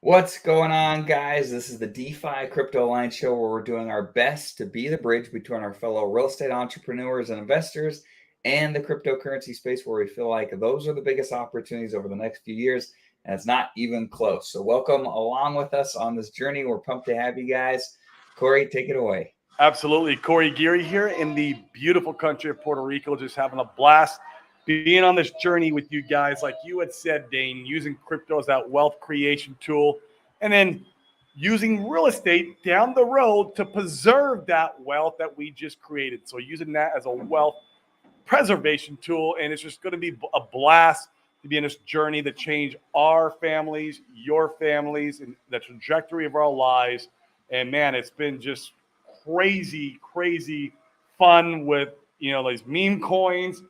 What's going on, guys? This is the DeFi Crypto Line Show where we're doing our best to be the bridge between our fellow real estate entrepreneurs and investors and the cryptocurrency space where we feel like those are the biggest opportunities over the next few years, and it's not even close. So, welcome along with us on this journey. We're pumped to have you guys. Corey, take it away. Absolutely. Corey Geary here in the beautiful country of Puerto Rico, just having a blast being on this journey with you guys. Like you had said, Dane, using crypto as that wealth creation tool, and then using real estate down the road to preserve that wealth that we just created. So using that as a wealth preservation tool, and it's just going to be a blast to be in this journey to change our families, your families, and the trajectory of our lives. And man, it's been just crazy fun with, these meme coins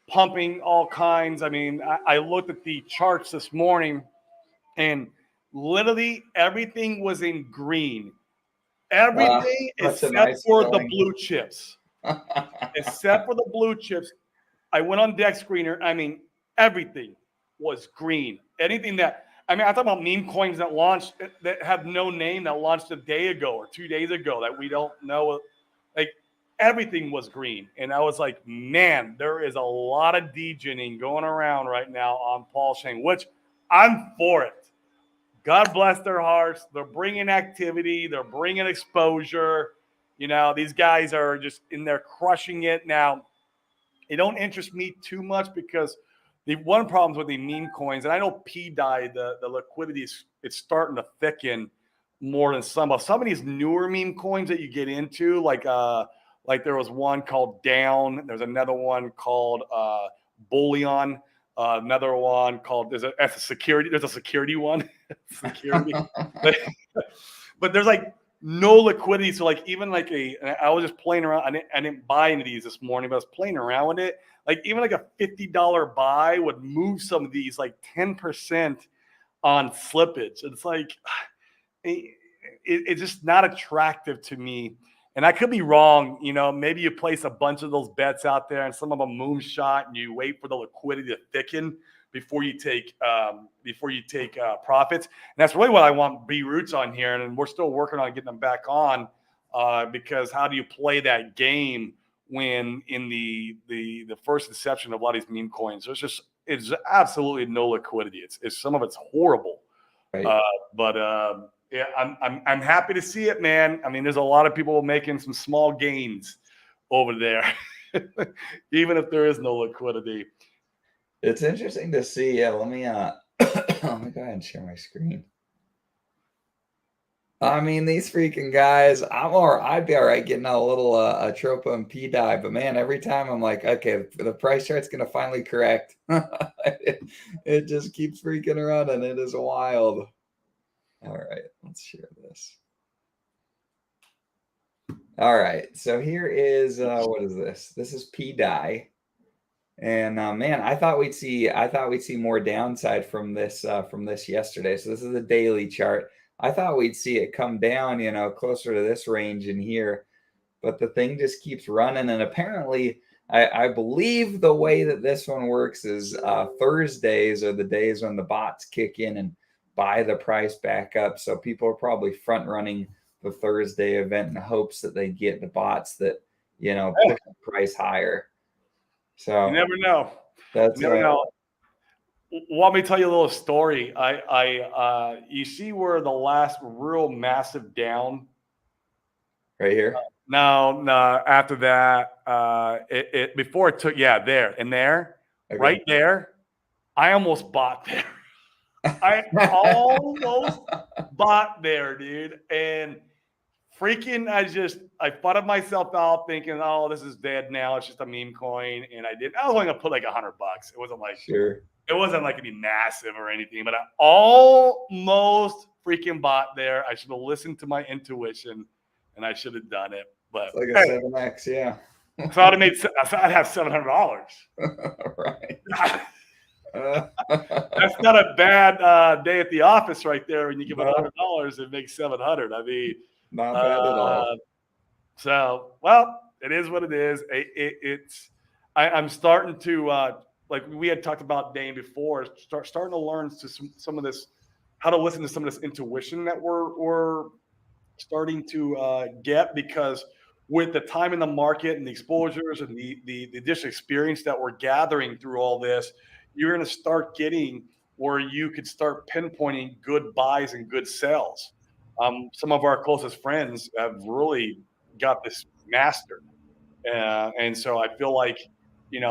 pumping all kinds. I mean, I looked at the charts this morning and literally everything was in green. Everything except nice for the blue chips. Except for the blue chips. I went on Deck Screener. I mean, everything was green. Anything that, I talk about meme coins that launched, that have no name, that launched a day ago or 2 days ago that we don't know. Like, everything was green. And I was like, man, there is a lot of degening going around right now on Pulsechain, which I'm for it. God bless their hearts. They're bringing activity. They're bringing exposure. These guys are just in there crushing it. Now, it don't interest me too much because the one problem with the meme coins, and I know pDai, the liquidity it's starting to thicken more than some of these newer meme coins that you get into, like there was one called Down. There's another one called Bullion. Another one called there's a security one. Security. But there's like no liquidity. So like even like I was just playing around. I didn't buy any of these this morning, but I was playing around with it. Like even like a $50 buy would move some of these like 10% on slippage. It's like it's just not attractive to me. And I could be wrong. Maybe you place a bunch of those bets out there and some of them moonshot and you wait for the liquidity to thicken before you take profits. And that's really what I want B Roots on here. And we're still working on getting them back on because how do you play that game when in the first inception of a lot of these meme coins, it's absolutely no liquidity. It's some of it's horrible. Right. Yeah, I'm happy to see it, man. I mean, there's a lot of people making some small gains over there, even if there is no liquidity. It's interesting to see. Yeah, let me let me go ahead and share my screen. I mean, these freaking guys, I'd be all right getting a little Atropa and pDai, but man, every time I'm like, okay, the price chart's gonna finally correct. it just keeps freaking running. It is wild. All right, let's share this. All right, so here is what is this? This is pDai. And man, I thought we'd see more downside from this yesterday. So this is a daily chart. I thought we'd see it come down, closer to this range in here, but the thing just keeps running. And apparently, I believe the way that this one works is Thursdays are the days when the bots kick in and buy the price back up. So people are probably front running the Thursday event in hopes that they get the bots that push the price higher. So you never know. That's you never know. Want me to tell you a little story? You see where the last real massive down right here. No. After that, before it took there and there, okay. Right there. I almost bought there. I almost bought there, dude, and freaking, I thought of myself out thinking, oh, this is dead now. It's just a meme coin. And I was only gonna put like $100. It wasn't like It wasn't like it'd be massive or anything, but I almost freaking bought there. I should have listened to my intuition and I should have done it. But it's like a 7X, yeah. So I'd have $700. Right. That's not a bad day at the office right there. When you give $100 and make $700. I mean, not bad at all. So, well, it is what it is. I'm starting to like we had talked about Dane before. Starting to learn some of this how to listen to some of this intuition that we're starting to get, because with the time in the market and the exposures and the additional experience that we're gathering through all this, you're going to start getting where you could start pinpointing good buys and good sells. Some of our closest friends have really got this mastered. And so I feel like,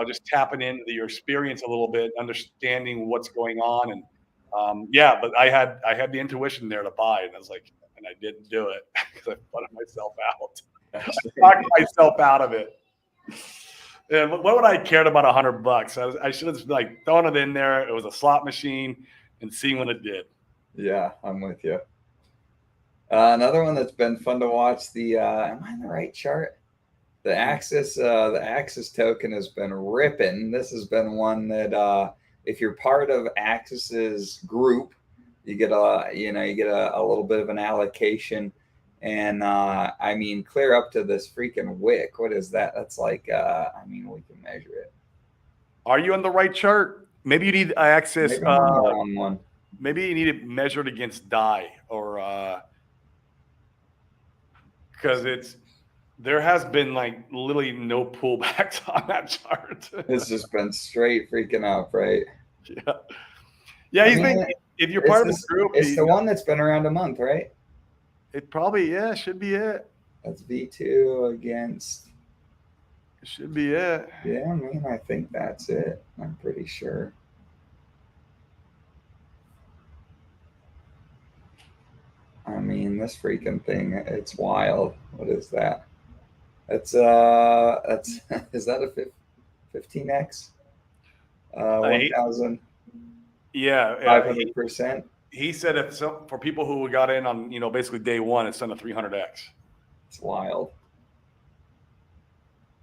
just tapping into your experience a little bit, understanding what's going on. And yeah, but I had the intuition there to buy, and I was like, and I didn't do it because I put myself out. I talked myself out of it. And what would I cared about $100? I should have just like thrown it in there. It was a slot machine and seeing what it did. Yeah, I'm with you. Another one that's been fun to watch. Am I in the right chart? The Axis token has been ripping. This has been one that if you're part of Axis's group, you get a little bit of an allocation, and I mean, clear up to this freaking wick. What is that? That's like I mean, we can measure it. Are you on the right chart? Maybe you need Axis. Maybe I'm on the wrong one. Maybe you need it measured against DAI, or because there has been like literally no pullbacks on that chart. It's just been straight freaking up, right? Yeah. Yeah, if you're part of this group, it's the one that's been around a month, right? It probably, should be it. That's V2 against. It should be it. Yeah, I mean, I think that's it. I'm pretty sure. I mean, this freaking thing, it's wild. What is that? That's is that a 15x? 1,000. Yeah, 500%. He said for people who got in on basically day one, it's on a 300x. It's wild.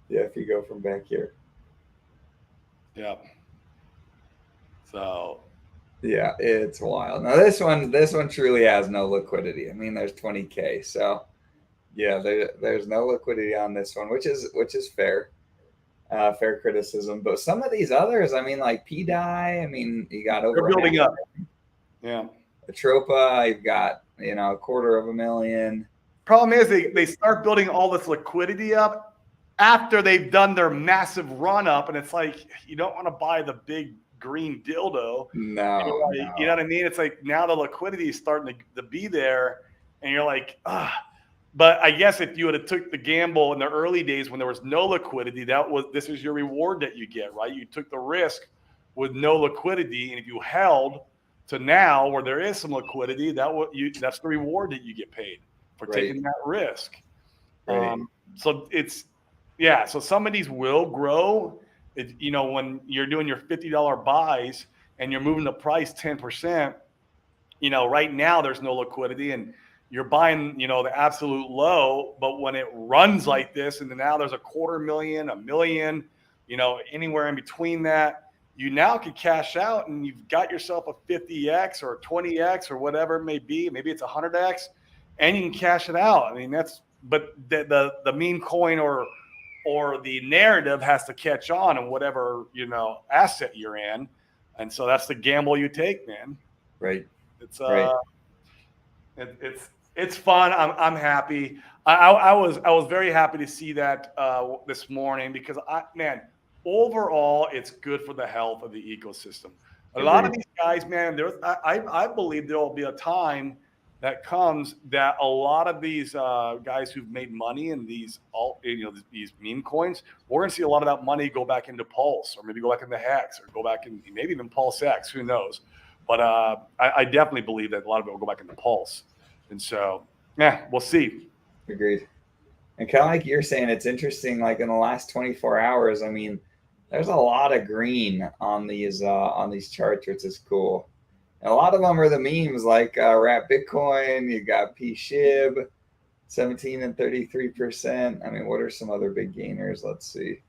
Yeah, if you go from back here. Yeah. So. Yeah, it's wild. Now this one truly has no liquidity. I mean, there's 20K, so yeah, there's no liquidity on this one, which is fair. Fair criticism. But some of these others, I mean, like pDai, I mean, you got over. They're building up. Yeah. Atropa, you've got, $250,000. Problem is they start building all this liquidity up after they've done their massive run up, and it's like you don't want to buy the big green dildo. No, you know what I mean? It's like now the liquidity is starting to be there, and you're like, ah. But I guess if you would have took the gamble in the early days when there was no liquidity, this is your reward that you get, right? You took the risk with no liquidity, and if you held to now where there is some liquidity, that's the reward that you get paid for taking that risk. Right. So so some of these will grow. When you're doing your $50 buys and you're moving the price 10%, right now there's no liquidity and you're buying, the absolute low. But when it runs like this, and then now there's $250,000, $1 million, anywhere in between that, you now can cash out and you've got yourself a 50x or a 20x or whatever it may be. Maybe it's 100x, and you can cash it out. I mean, but the meme coin or the narrative has to catch on in whatever, asset you're in. And so that's the gamble you take, man. Right. It's it's fun. I'm happy. I was very happy to see that this morning because overall it's good for the health of the ecosystem. A lot of these guys, man, I believe there will be a time that comes that a lot of these guys who've made money in these these meme coins, we're going to see a lot of that money go back into Pulse, or maybe go back into Hex, or go back in maybe even Pulse X. Who knows? But I definitely believe that a lot of it will go back into Pulse, and so we'll see. Agreed. And kind of like you're saying, it's interesting. Like in the last 24 hours, I mean, there's a lot of green on these charts, which is cool. And a lot of them are the memes like Rat Bitcoin, you got pShib, 17 and 33%. I mean, what are some other big gainers? Let's see.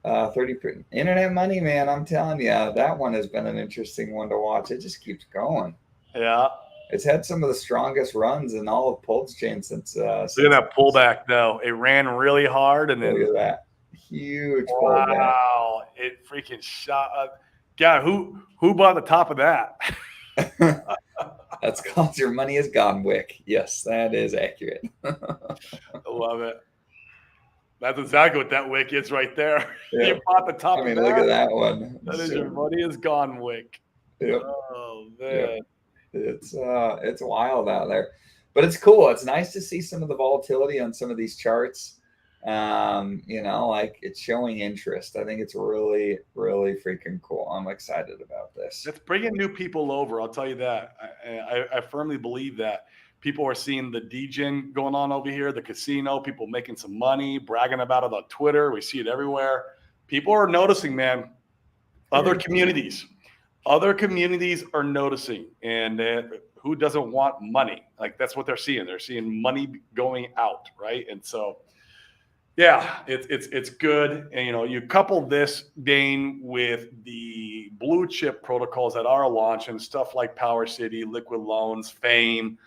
30% internet money, man. I'm telling you, that one has been an interesting one to watch. It just keeps going. Yeah. It's had some of the strongest runs in all of Pulsechain since. Look at that pullback, though. It ran really hard, and then look at that huge pullback. Wow! It freaking shot up. God, who bought the top of that? That's called your money is gone wick. Yes, that is accurate. I love it. That's exactly what that wick is right there. Yep. You bought the top I mean, of look at that. that one. That is your money is gone wick. Yep. Oh man. Yep. It's wild out there, but it's cool. It's nice to see some of the volatility on some of these charts. Like it's showing interest. I think it's really, really freaking cool. I'm excited about this. It's bringing new people over. I'll tell you that. I firmly believe that people are seeing the degen going on over here, the casino, people making some money, bragging about it on Twitter. We see it everywhere. People are noticing, man. Other communities are noticing, and who doesn't want money? Like that's what they're seeing. They're seeing money going out, right? And so, yeah, it's good. And you couple this, Dane, with the blue chip protocols that are launching, stuff like Power City, Liquid Loans, Fame,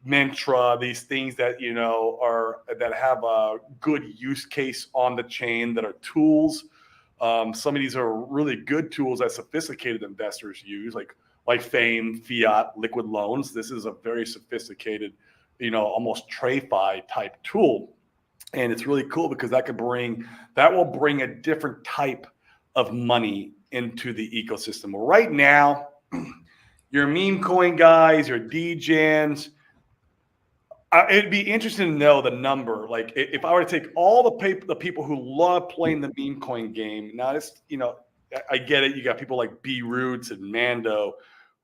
Mintra, these things that that have a good use case on the chain, that are tools. Some of these are really good tools that sophisticated investors use, like Fame, Fiat, Liquid Loans. This is a very sophisticated, almost TradFi type tool. And it's really cool because that will bring a different type of money into the ecosystem. Right now, your meme coin guys, your degens, it'd be interesting to know the number. Like if I were to take all the people who love playing the meme coin game. Now it's, I get it. You got people like B Roots and Mando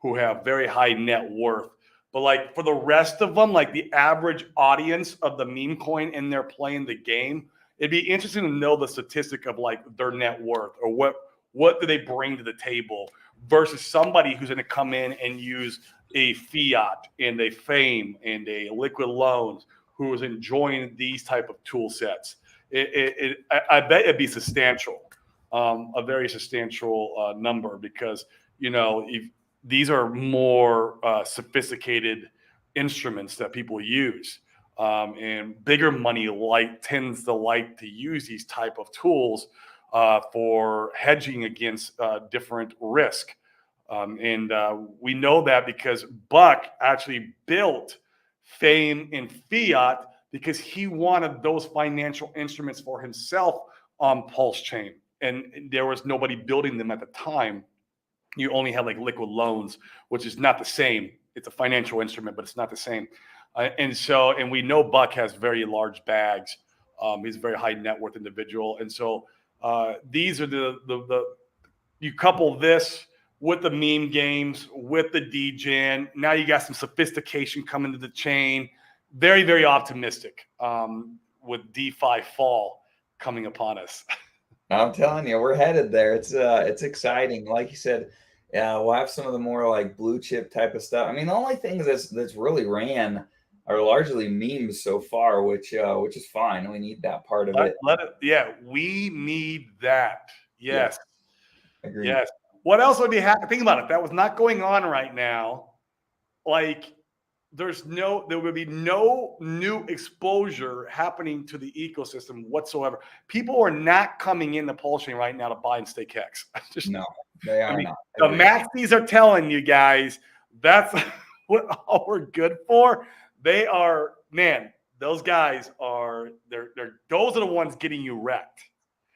who have very high net worth. But like for the rest of them, like the average audience of the meme coin and they're playing the game, it'd be interesting to know the statistic of like their net worth, or what do they bring to the table versus somebody who's going to come in and use a Fiat and a Fame and a Liquid Loans, who is enjoying these type of tool sets. I bet it'd be substantial, a very substantial number, because if these are more sophisticated instruments that people use, and bigger money tends to like to use these type of tools for hedging against different risk. And we know that because Buck actually built Fame and Fiat because he wanted those financial instruments for himself on Pulsechain. And there was nobody building them at the time. You only had like Liquid Loans, which is not the same. It's a financial instrument, but it's not the same. And we know Buck has very large bags. He's a very high net worth individual. And so these are you couple this with the meme games, with the degen. Now you got some sophistication coming to the chain. Very, very optimistic with DeFi fall coming upon us. I'm telling you, we're headed there. It's exciting. Like you said, we'll have some of the more like blue chip type of stuff. I mean, the only things that's really ran are largely memes so far, which is fine. We need that part of it. Yeah, we need that. Yes. Agreed. Yes. What else would be happening? Think about it. That was not going on right now. Like there would be no new exposure happening to the ecosystem whatsoever. People are not coming into Pulsechain right now to buy and stake hex. No, they are not. The maxis are telling you guys that's what all we're good for. They are, man, those guys are, those are the ones getting you wrecked.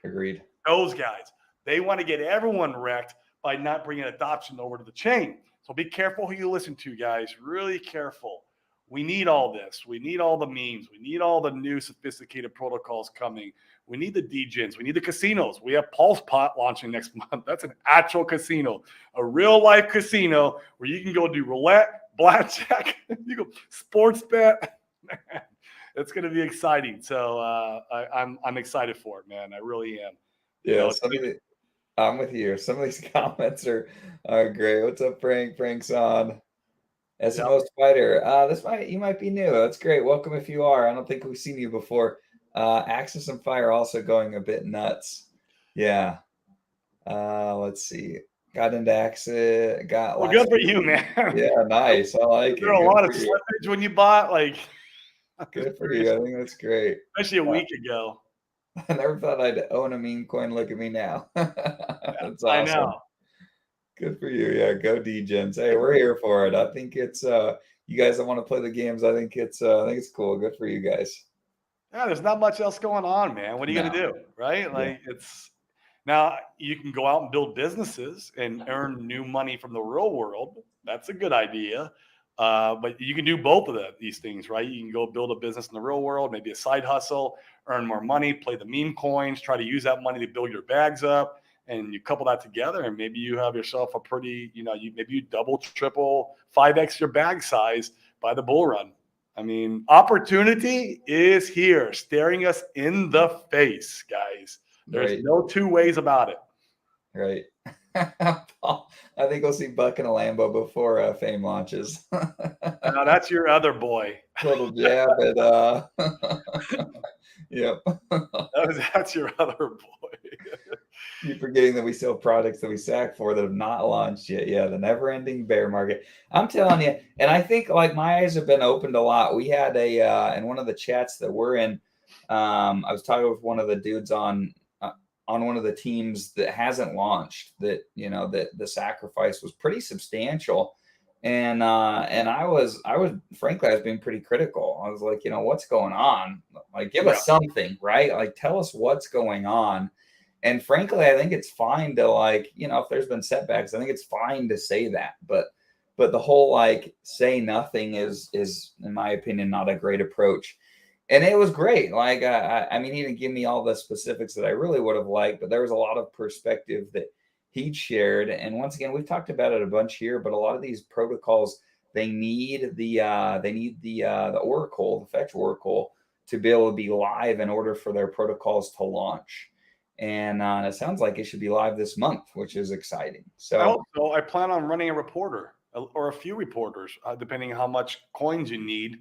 Agreed. Those guys, they want to get everyone wrecked by not bringing adoption over to the chain. So be careful who you listen to, guys. Really careful. We need all this. We need all the memes. We need all the new sophisticated protocols coming. We need the degens. We need the casinos. We have PulsePot launching next month. That's an actual casino, a real life casino where you can go do roulette, blackjack, you go sports bet. Man, it's going to be exciting. So I'm excited for it, man. I really am. Yeah, I'm with you. Some of these comments are great. What's up, Frank? Frank's on. SMO Spider. You might be new. That's great. Welcome if you are. I don't think we've seen you before. Axis and Fire also going a bit nuts. Yeah. Let's see. Got into Axis. Well, good for you, man. Yeah, nice. I like it. There are a lot of slippage when you bought. Like, good for you. I think that's great. Especially a week ago. I never thought I'd own a meme coin. Look at me now. That's awesome. I know. Good for you. Yeah, go DGens. Hey, we're here for it. I think it's you guys that want to play the games, I think it's cool. Good for you guys. Yeah, there's not much else going on, man. What are you No. gonna do, right? Yeah. Like it's now you can go out and build businesses and earn new money from the real world. That's a good idea. But you can do both of these things, right? You can go build a business in the real world, maybe a side hustle, earn more money, play the meme coins, try to use that money to build your bags up, and you couple that together, and maybe you have yourself a pretty, maybe you double, triple, 5x your bag size by the bull run. I mean, opportunity is here, staring us in the face, guys. There's Right. no two ways about it. Right. Paul, I think we'll see Buck in a Lambo before Fame launches. Now that's your other boy. Little jab at yep. That's your other boy. Keep forgetting that we sell products that we sack for that have not launched yet. Yeah, the never-ending bear market. I'm telling you, and I think like my eyes have been opened a lot. We had in one of the chats that we're in, I was talking with one of the dudes on one of the teams that hasn't launched. That that the sacrifice was pretty substantial, and I was frankly I was being pretty critical. I was like, what's going on? Like, give us something, right? Like, tell us what's going on. And frankly, I think it's fine to if there's been setbacks, I think it's fine to say that. But the whole say nothing is in my opinion not a great approach. And it was great. Like I mean, he didn't give me all the specifics that I really would have liked, but there was a lot of perspective that he'd shared. And once again, we've talked about it a bunch here, but a lot of these protocols they need the Oracle, the Fetch Oracle, to be able to be live in order for their protocols to launch. And it sounds like it should be live this month, which is exciting. So I hope so. I plan on running a reporter or a few reporters, depending on how much coins you need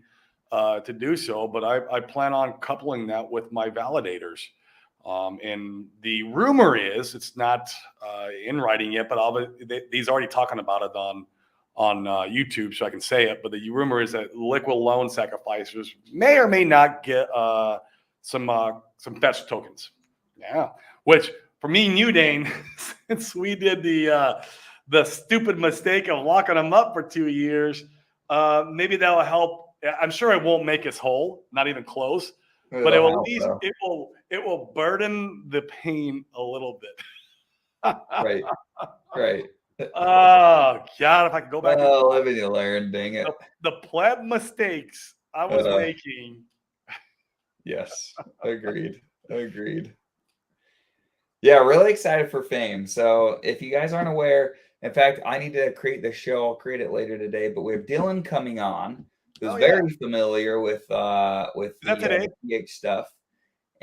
to do so. But I plan on coupling that with my validators. And the rumor is it's not in writing yet, but he's already talking about it on YouTube, so I can say it. But the rumor is that liquid loan sacrificers may or may not get some fetch tokens. Yeah, which for me and you, Dane, since we did the stupid mistake of locking them up for 2 years, maybe that'll help. I'm sure it won't make us whole, not even close, but it will at least it will burden the pain a little bit. Right. Oh God, if I could go back. Well, live and you learn. Dang it. The pleb mistakes I was making. Yes, agreed. Yeah, really excited for Fame. So if you guys aren't aware, in fact, I need to create the show. I'll create it later today. But we have Dylan coming on, who's very familiar with the PH stuff,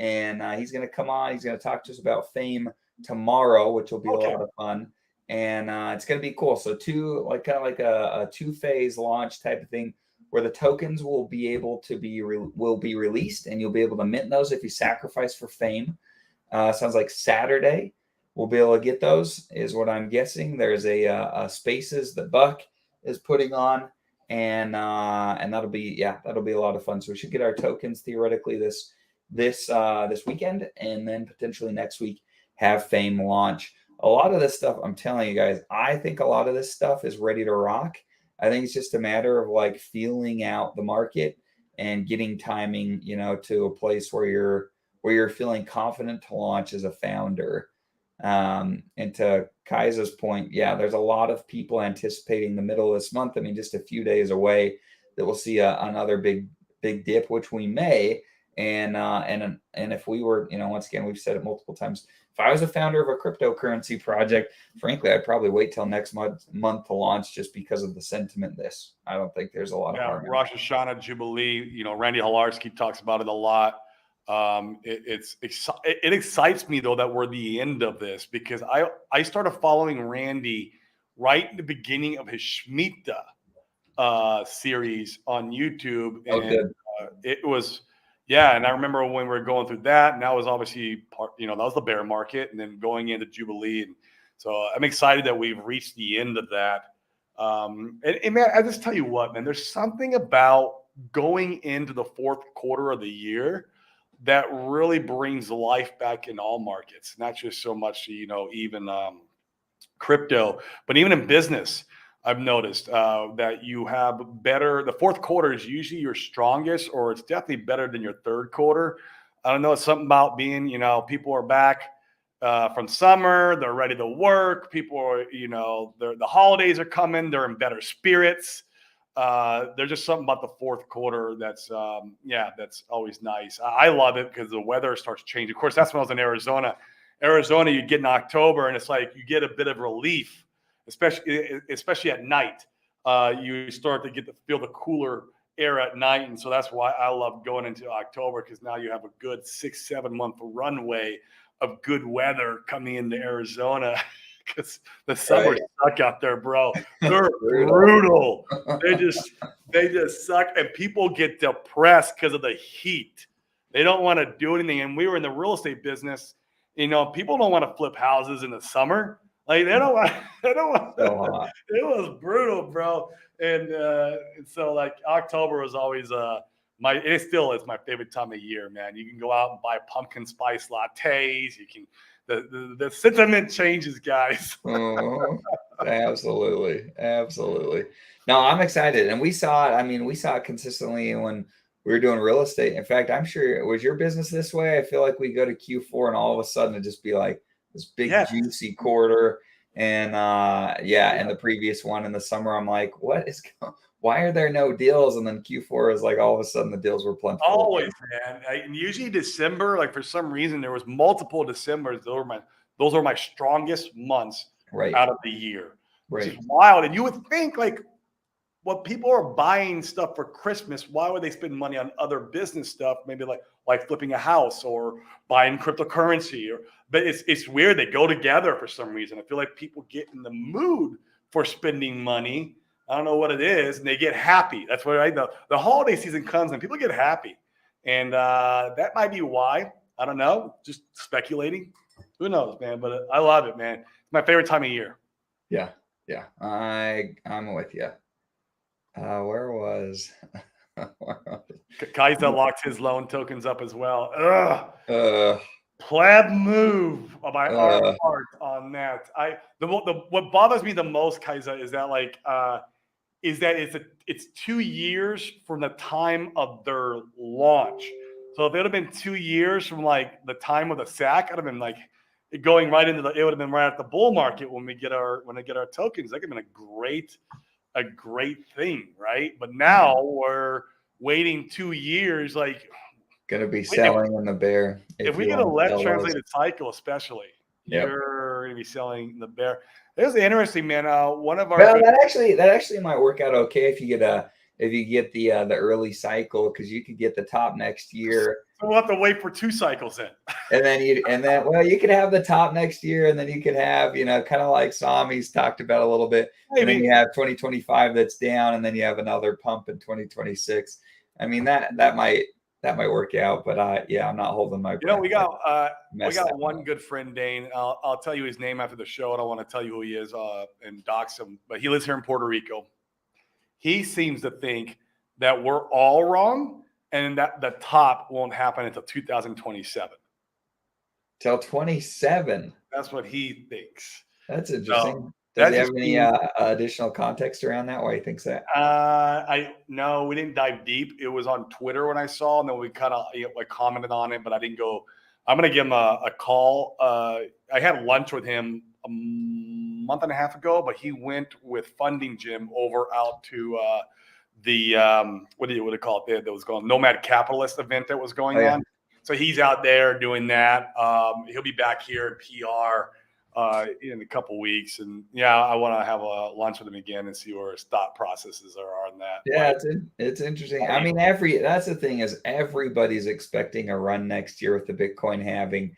and he's going to come on. He's going to talk to us about Fame tomorrow, which will be a lot of fun, and it's going to be cool. So kind of like a 2-phase launch type of thing, where the tokens will be able to be released, and you'll be able to mint those if you sacrifice for Fame. Sounds like Saturday we'll be able to get those, is what I'm guessing. There's a Spaces that Buck is putting on, and that'll be a lot of fun. So we should get our tokens theoretically this weekend, and then potentially next week have Fame launch. A lot of this stuff, I'm telling you guys, I think a lot of this stuff is ready to rock. I think it's just a matter of feeling out the market and getting timing, to a place where you're feeling confident to launch as a founder. And to Kai's point, yeah, there's a lot of people anticipating the middle of this month. I mean, just a few days away, that we'll see another big dip, which we may. And if we were, once again, we've said it multiple times, if I was a founder of a cryptocurrency project, frankly, I'd probably wait till next month to launch, just because of the sentiment. I don't think there's a lot of harm. Rosh Hashanah Jubilee, Randy Halarski talks about it a lot. It excites me though that we're the end of this, because I started following Randy right in the beginning of his Shemitah series on YouTube, and it was and I remember when we were going through that, and that was obviously that was the bear market, and then going into Jubilee, and so I'm excited that we've reached the end of that. And man, I just tell you what, man, there's something about going into the fourth quarter of the year that really brings life back in all markets, not just so much, even crypto, but even in business, I've noticed that you have better. The fourth quarter is usually your strongest, or it's definitely better than your third quarter. I don't know. It's something about being, people are back from summer. They're ready to work. People are, the holidays are coming. They're in better spirits. There's just something about the fourth quarter that's always nice. I love it because the weather starts changing. Of course, that's when I was in Arizona. You get in October and it's like you get a bit of relief, especially at night. You start to feel the cooler air at night, and so that's why I love going into October, because now you have a good 6-7 month runway of good weather coming into Arizona. Because the summers suck out there, bro. They're brutal. They just suck, and people get depressed because of the heat. They don't want to do anything. And we were in the real estate business. People don't want to flip houses in the summer. Like they don't want. So it was brutal, bro. And so like October was always it still is my favorite time of year, man. You can go out and buy pumpkin spice lattes. You can. The sentiment changes, guys. Absolutely. No, I'm excited. And we saw it. I mean, we saw it consistently when we were doing real estate. In fact, I'm sure, was your business this way? I feel like we go to Q4 and all of a sudden it just be like this big juicy quarter. And and the previous one in the summer, I'm like, why are there no deals? And then Q4 is like all of a sudden the deals were plentiful. Always, man. And usually December, like for some reason, there was multiple Decembers. Those are my strongest months out of the year, which is wild. And you would think like, what people are buying stuff for Christmas, why would they spend money on other business stuff? Maybe like flipping a house or buying cryptocurrency, but it's weird. They go together for some reason. I feel like people get in the mood for spending money. I don't know what it is, and they get happy. That's what the holiday season comes and people get happy, and that might be why. I don't know. Just speculating. Who knows, man? But I love it, man. It's my favorite time of year. Yeah. I'm with you. Where was Kaiser locked his loan tokens up as well. Pleb move by our part on that. What bothers me the most, Kaiser, is that it's 2 years from the time of their launch. So if it would have been 2 years from like the time of the SAC, I'd have been like going right into it would have been right at the bull market when I get our tokens. That could have been a great thing, right? But now we're waiting 2 years, like gonna be selling in the bear. If we get a left translated cycle, especially, you're gonna be selling the bear. It was interesting, man. One of our that actually might work out okay if you get the early cycle, because you could get the top next year. So we'll have to wait for 2 cycles then. And then you could have the top next year, and then you could have, kind of like Sami's talked about a little bit. And then you have 2025 that's down, and then you have another pump in 2026. I mean, that might work out, but I'm not holding my breath. We got one good friend, Dane. I'll tell you his name after the show. I don't want to tell you who he is and dox him, but he lives here in Puerto Rico. He seems to think that we're all wrong and that the top won't happen until 2027. Till 27. That's what he thinks. That's interesting. Does he have any additional context around that? Why he thinks that? No, we didn't dive deep. It was on Twitter when I saw, and then we kind of commented on it, but I didn't go. I'm gonna give him a call. I had lunch with him a month and a half ago, but he went with Funding Jim out to the what do you call it? That was going Nomad Capitalist event that was going on. So he's out there doing that. He'll be back here in PR in a couple weeks, and I want to have a lunch with him again and see where his thought processes are on that. Yeah, it's interesting. I mean, that's the thing, is everybody's expecting a run next year with the Bitcoin halving.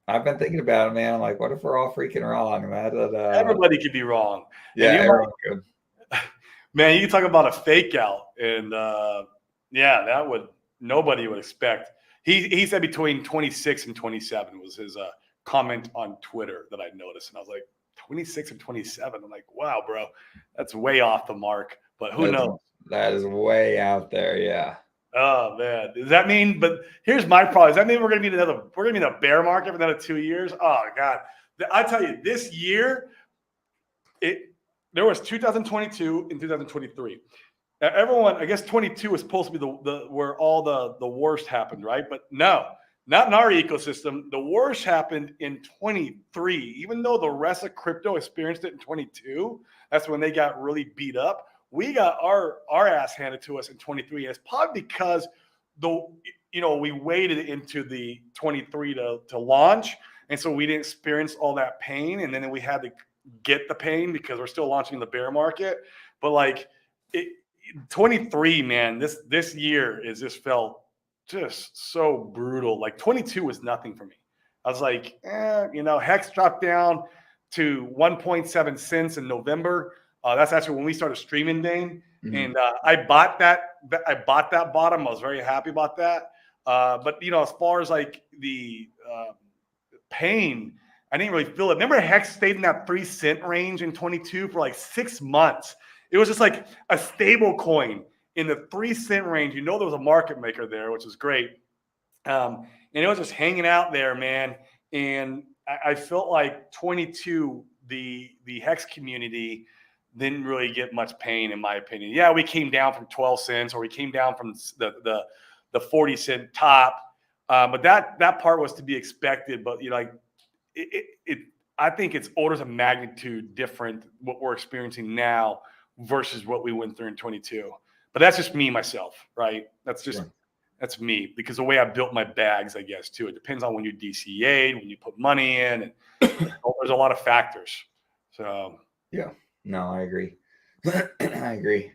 I've been thinking about it, man. I'm like, what if we're all freaking wrong? Everybody could be wrong. Yeah, everyone could. Man, you can talk about a fake out, and that would nobody would expect. He said between 26 and 27 was his comment on Twitter that I noticed, and I was like, 26 and 27. I'm like, wow, bro, that's way off the mark. But who knows? That is way out there. Yeah. Oh man, does that mean? But here's my problem. Does that mean we're gonna be in the bear market for another 2 years? Oh God, I tell you, this year, there was 2022 and 2023. Now, everyone, I guess 22 was supposed to be the where all the worst happened, right? But no, not in our ecosystem. The worst happened in 23. Even though the rest of crypto experienced it in 22, that's when they got really beat up. We got our ass handed to us in 23. And it's probably because we waited into the 23 to launch, and so we didn't experience all that pain, and then we had to get the pain because we're still launching the bear market. But like 23, man, this year is just felt just so brutal. Like 22 was nothing for me. I was like, Hex dropped down to 1.7 cents in November. That's actually when we started streaming, Dane. Mm-hmm. And I bought that bottom. I was very happy about that. But as far as like the pain, I didn't really feel it. Remember, Hex stayed in that 3 cent range in 22 for like 6 months. It was just like a stable coin in the 3 cent range. There was a market maker there, which is great. And it was just hanging out there, man. And I felt like 22, the Hex community didn't really get much pain, in my opinion. Yeah, we came down from 12 cents, or we came down from the 40 cent top. But that part was to be expected. But I think it's orders of magnitude different what we're experiencing now versus what we went through in 22. But that's just me, myself, right? That's me, because the way I built my bags, I guess, too. It depends on when you DCA'd, when you put money in, and there's a lot of factors. So yeah, no, I agree. I agree.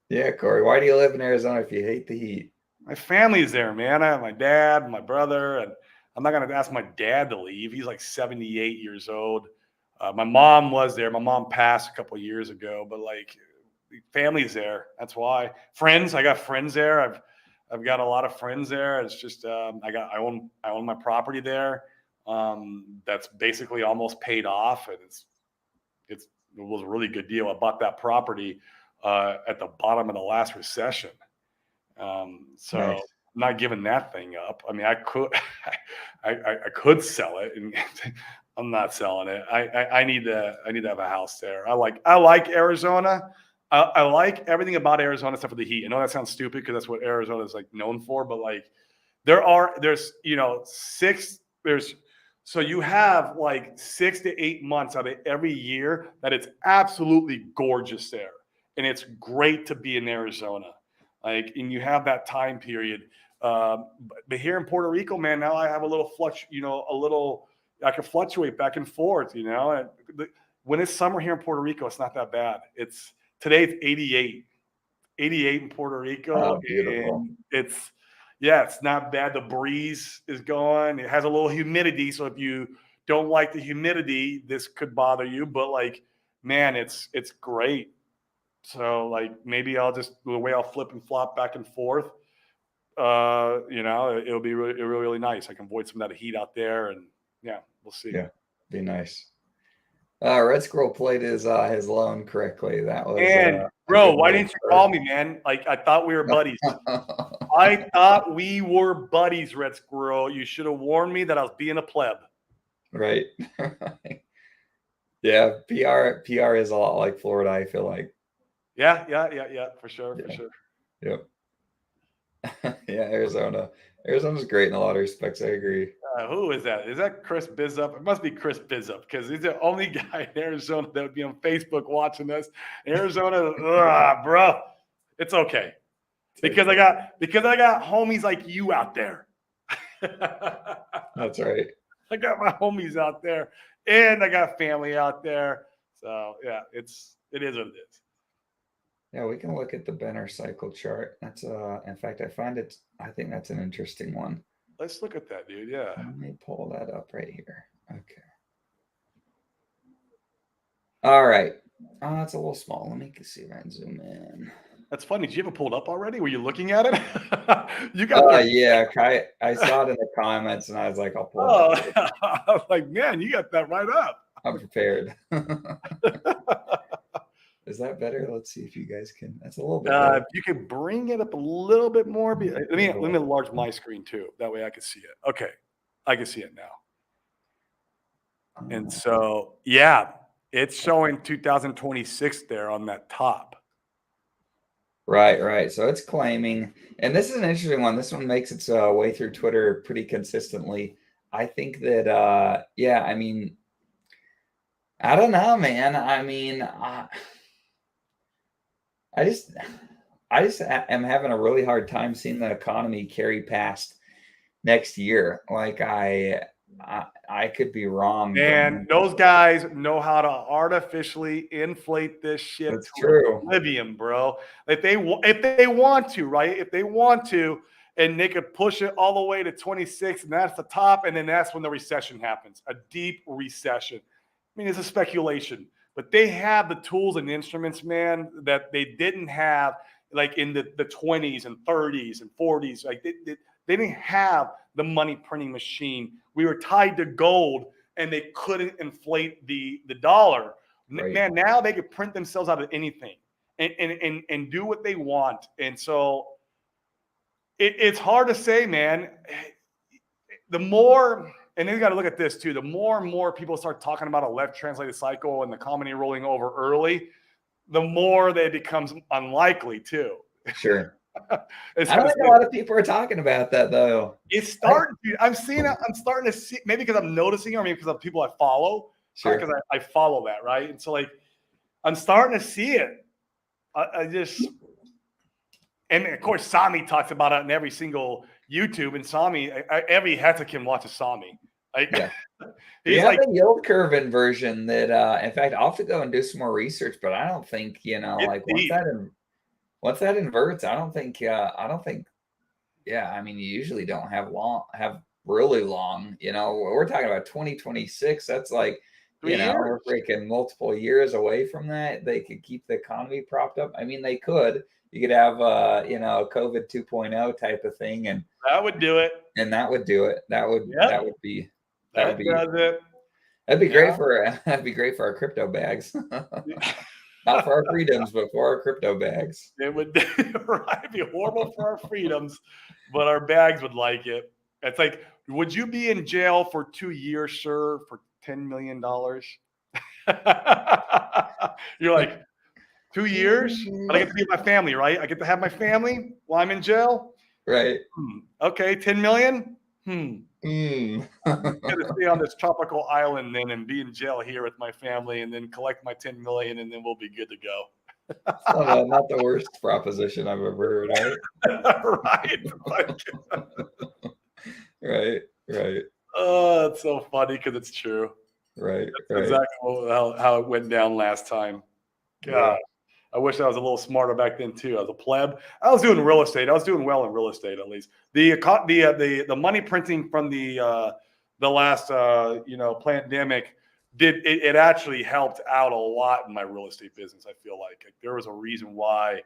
Yeah, Corey, why do you live in Arizona if you hate the heat? My family's there, man. I have my dad, my brother, and I'm not going to ask my dad to leave. He's like 78 years old. My mom was there. My mom passed a couple of years ago, but like family's there. That's why. Friends, I got friends there. I've got a lot of friends there. It's just I own my property there. That's basically almost paid off, and it was a really good deal. I bought that property at the bottom of the last recession. So nice. I'm not giving that thing up. I mean, I could sell it, and I'm not selling it. I need to have a house there. I like Arizona. I like everything about Arizona except for the heat. I know that sounds stupid because that's what Arizona is like known for, but like so you have like 6 to 8 months out of every year that it's absolutely gorgeous there, and it's great to be in Arizona. Like, and you have that time period. But here in Puerto Rico, man, now I have a little I can fluctuate back and forth, And when it's summer here in Puerto Rico, it's not that bad. Today it's 88 in Puerto Rico. Oh, beautiful. And it's not bad. The breeze is going. It has a little humidity. So if you don't like the humidity, this could bother you. But like, man, it's great. So like maybe the way I'll flip and flop back and forth, it'll be really nice. I can avoid some of that heat out there, and yeah, we'll see. Yeah, be nice. Red Squirrel played his loan correctly. That was. And bro, why didn't you call me, man? Like I thought we were buddies. I thought we were buddies, Red Squirrel. You should have warned me that I was being a pleb. Right. Yeah, PR is a lot like Florida, I feel like. Yeah, for sure. Yep. Yeah, Arizona's great in a lot of respects. I agree. Who is that? Is that Chris Bizup? It must be Chris Bizup because he's the only guy in Arizona that would be on Facebook watching us. Arizona, bro, it's okay because I got homies like you out there. That's right. I got my homies out there, and I got family out there. So yeah, it is what it is. Yeah, we can look at the Benner cycle chart. That's in fact, I think that's an interesting one. Let's look at that, dude. Yeah. Let me pull that up right here. Okay. All right. Oh, it's a little small. Let me see if I can zoom in. That's funny. Did you have it pulled up already? Were you looking at it? You got yeah. I saw it in the comments and I was like, I'll pull it up. I was like, man, you got that right up. I'm prepared. Is that better? Let's see if you guys can. That's a little bit better. If you can bring it up a little bit more. Let me enlarge my screen too. That way I can see it. Okay. I can see it now. And so, yeah, it's showing 2026 there on that top. Right. So it's claiming, and this is an interesting one. This one makes its way through Twitter pretty consistently. I think that, yeah, I mean, I don't know, man. I mean, I just am having a really hard time seeing the economy carry past next year. Like I could be wrong, but And those guys know how to artificially inflate this shit that's to true. oblivion, bro. If they want to, right? If they want to, and they could push it all the way to 26, and that's the top, and then that's when the recession happens, a deep recession. I mean, it's a speculation, but they have the tools and instruments, man, that they didn't have like in the 20s and 30s and 40s. Like they didn't have the money printing machine. We were tied to gold and they couldn't inflate the dollar. Right. Man, now they could print themselves out of anything and do what they want. And so it's hard to say, man. The more, and then you got to look at this too, the more and more people start talking about a left translated cycle and the economy rolling over early, the more that it becomes unlikely too. Sure. I don't think a lot of people are talking about that though. It's starting to, I'm starting to see, maybe because I'm noticing, or maybe because of people I follow. Sure. Because I follow that, right? And so like, I'm starting to see it. I just, and of course, Sami talks about it in every single YouTube, and Sami, every Hetakim watches Sami. Yeah. He's like a yield curve inversion that, in fact, I'll have to go and do some more research, but I don't think, like once that inverts, I don't think, yeah, I mean, you usually don't have really long, we're talking about 2026. That's like, we're freaking multiple years away from that. They could keep the economy propped up. I mean, they could. You could have, COVID 2.0 type of thing, and that would do it. And that would do it. That would be that'd be great for our crypto bags. Not for our freedoms, but for our crypto bags. It would right, be horrible for our freedoms, but our bags would like it. It's like, would you be in jail for 2 years, sir, for $10 million? You're like, 2 years? But I get to be with my family, right? I get to have my family while I'm in jail? Right. Okay, 10 million? I'm gonna stay on this tropical island then and be in jail here with my family and then collect my 10 million and then we'll be good to go. Not the worst proposition I've ever heard, right? Right. Oh, it's so funny because it's true. Right. That's exactly how it went down last time. God. Yeah. I wish I was a little smarter back then too. I was a pleb. I was doing real estate. I was doing well in real estate at least. The money printing from the last pandemic it actually helped out a lot in my real estate business. I feel like there was a reason why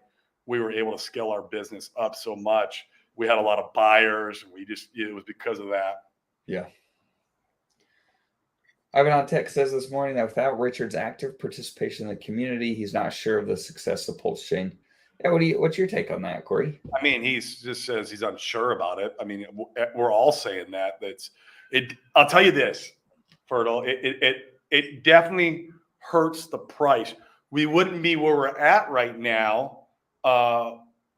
we were able to scale our business up so much. We had a lot of buyers. It was because of that. Yeah. Ivan on Tech says this morning that without Richard's active participation in the community, he's not sure of the success of Pulsechain. Yeah, what's your take on that, Corey? I mean, he just says he's unsure about it. I mean, we're all saying that. I'll tell you this, Fertile. It definitely hurts the price. We wouldn't be where we're at right now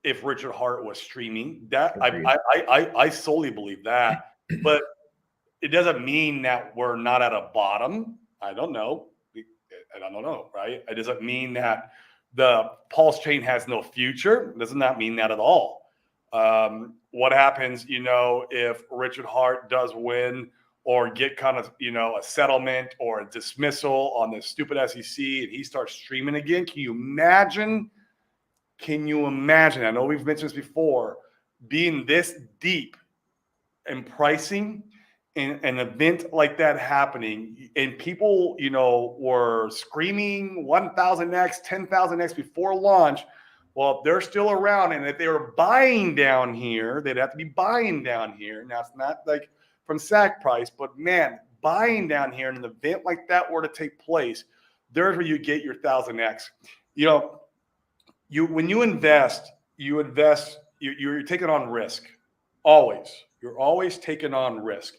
if Richard Hart was streaming. That I solely believe that, but it doesn't mean that we're not at a bottom. I don't know. Right? It doesn't mean that the Pulsechain has no future. It does not mean that at all. What happens, if Richard Hart does win or get kind of, a settlement or a dismissal on the stupid SEC and he starts streaming again? Can you imagine? I know we've mentioned this before, being this deep in pricing, an event like that happening, and people, were screaming 1,000x, 10,000x before launch. Well, if they're still around, and if they were buying down here, they'd have to be buying down here. Now, it's not like from SAC price, but man, buying down here, and an event like that were to take place, there's where you get your 1,000x. When you invest, you're taking on risk. Always. You're always taking on risk.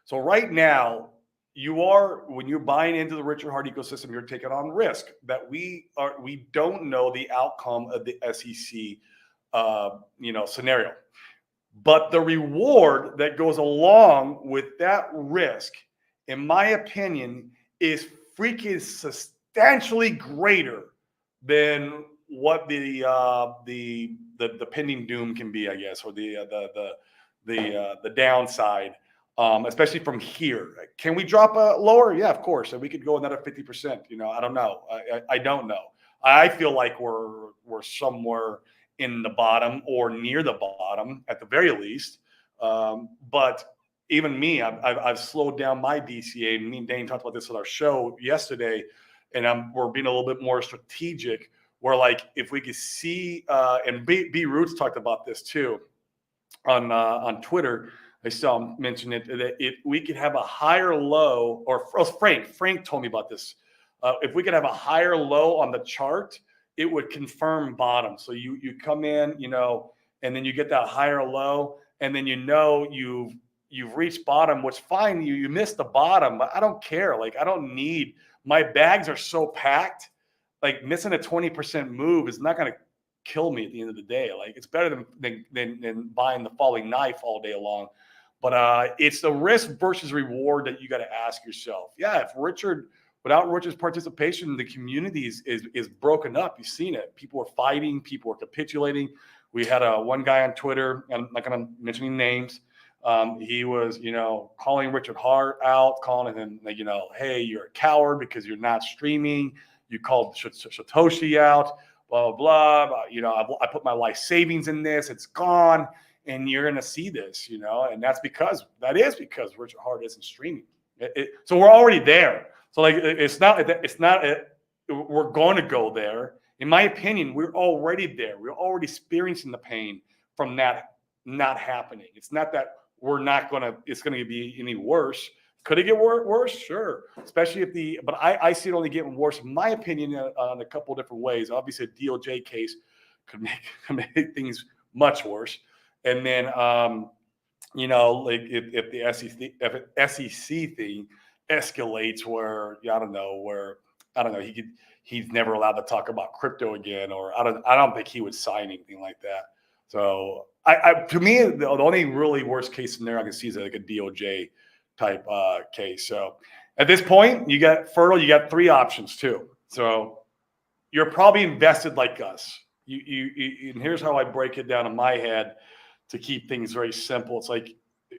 So right now, when you're buying into the Richard Heart ecosystem, you're taking on risk that we don't know the outcome of the SEC, scenario. But the reward that goes along with that risk, in my opinion, is freaking substantially greater than what the pending doom can be, I guess, or the downside, especially from here. Can we drop lower? Yeah, of course. And we could go another 50%. I don't know. I don't know. I feel like we're somewhere in the bottom or near the bottom at the very least. But even me, I've slowed down my DCA. And me and Dane talked about this at our show yesterday, and we're being a little bit more strategic. Where like if we could see, and B Roots talked about this too on Twitter. I saw him mention it, that if we could have a higher low, or Frank told me about this. If we could have a higher low on the chart, it would confirm bottom. So you come in, and then you get that higher low, and then you've reached bottom, which fine, you missed the bottom, but I don't care. Like I don't need, my bags are so packed, like missing a 20% move is not going to kill me at the end of the day. Like it's better than buying the falling knife all day long. But it's the risk versus reward that you got to ask yourself. Yeah, if without Richard's participation, the community is broken up. You've seen it. People are fighting. People are capitulating. We had one guy on Twitter, I'm not going to mention any names. He was, calling Richard Hart out, calling him, hey, you're a coward because you're not streaming. You called Satoshi out, blah, blah, blah. I put my life savings in this. It's gone. And you're going to see this, and that is because Richard Hart isn't streaming. So we're already there. So like, we're going to go there. In my opinion, we're already there. We're already experiencing the pain from that not happening. It's not that it's going to be any worse. Could it get worse? Sure. Especially but I see it only getting worse, in my opinion, on a couple of different ways. Obviously, a DOJ case could make things much worse. And then, like if the SEC thing escalates where he's never allowed to talk about crypto again, or I don't think he would sign anything like that. So to me, the only really worst case scenario I can see is like a DOJ type case. So at this point, you got three options too. So you're probably invested like us. And here's how I break it down in my head to keep things very simple. It's like,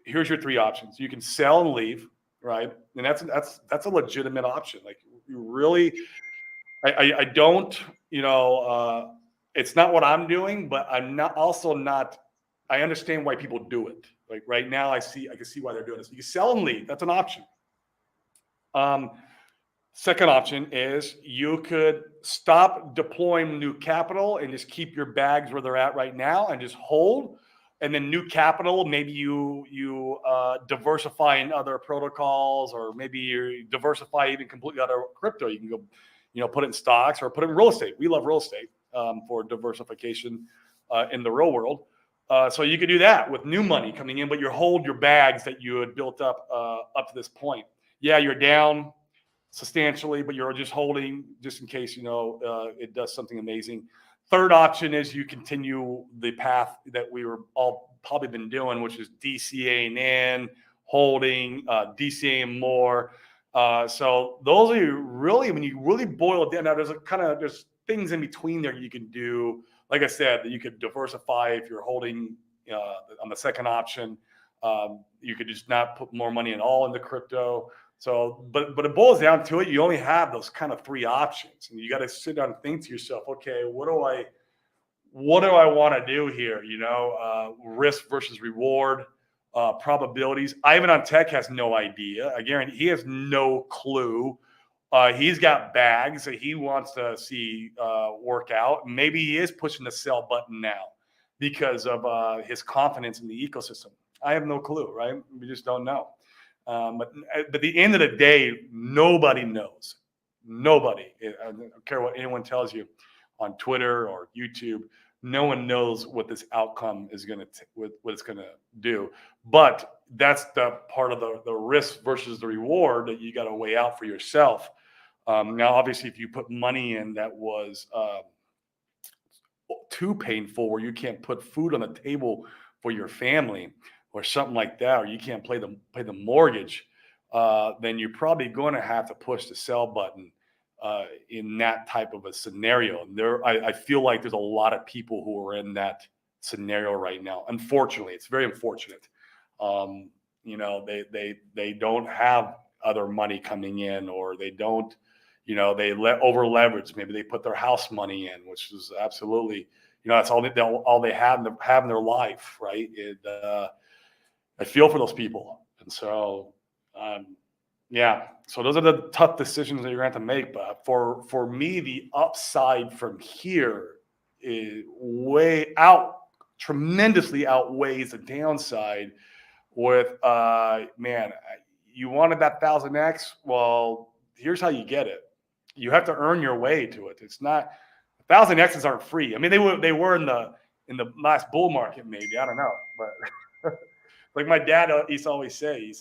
here's your three options. You can sell and leave, right? And that's a legitimate option. Like you really, I don't, it's not what I'm doing, but I'm not I understand why people do it. Like right now I can see why they're doing this. You can sell and leave. That's an option. Second option is you could stop deploying new capital and just keep your bags where they're at right now and just hold. And then new capital, maybe you diversify in other protocols, or maybe you diversify even completely out of crypto. You can go, put it in stocks or put it in real estate. We love real estate for diversification in the real world. So you could do that with new money coming in, but you hold your bags that you had built up to this point. Yeah, you're down substantially, but you're just holding just in case, it does something amazing. Third option is you continue the path that we were all probably been doing, which is DCAing in, holding, DCAing more. So those are really, when you really boil it down, now there's things in between there you can do. Like I said, that you could diversify if you're holding on the second option. You could just not put more money at all into crypto. So, but it boils down to it. You only have those kind of three options, and you got to sit down and think to yourself, okay, what do I want to do here? Risk versus reward, probabilities. Ivan on Tech has no idea. I guarantee he has no clue. He's got bags that he wants to see work out. Maybe he is pushing the sell button now because of his confidence in the ecosystem. I have no clue, right? We just don't know. But at the end of the day, nobody knows. Nobody. I don't care what anyone tells you on Twitter or YouTube. no one knows what this outcome is going to, what it's going to do. But that's the part of the risk versus the reward that you got to weigh out for yourself. Now, obviously, if you put money in that was too painful, where you can't put food on the table for your family or something like that, or you can't pay the mortgage, then you're probably going to have to push the sell button in that type of a scenario. I feel like there's a lot of people who are in that scenario right now. Unfortunately, it's very unfortunate. They don't have other money coming in, or they don't, they over leverage. Maybe they put their house money in, which is absolutely, that's all they have in their life, right? I feel for those people, and so yeah. So those are the tough decisions that you're going to have to make. But for me, the upside from here is tremendously outweighs the downside. With man, you wanted that 1000x. Well, here's how you get it. You have to earn your way to it. It's not 1000x's aren't free. I mean, they were in the last bull market, maybe. I don't know, but like my dad used to always say,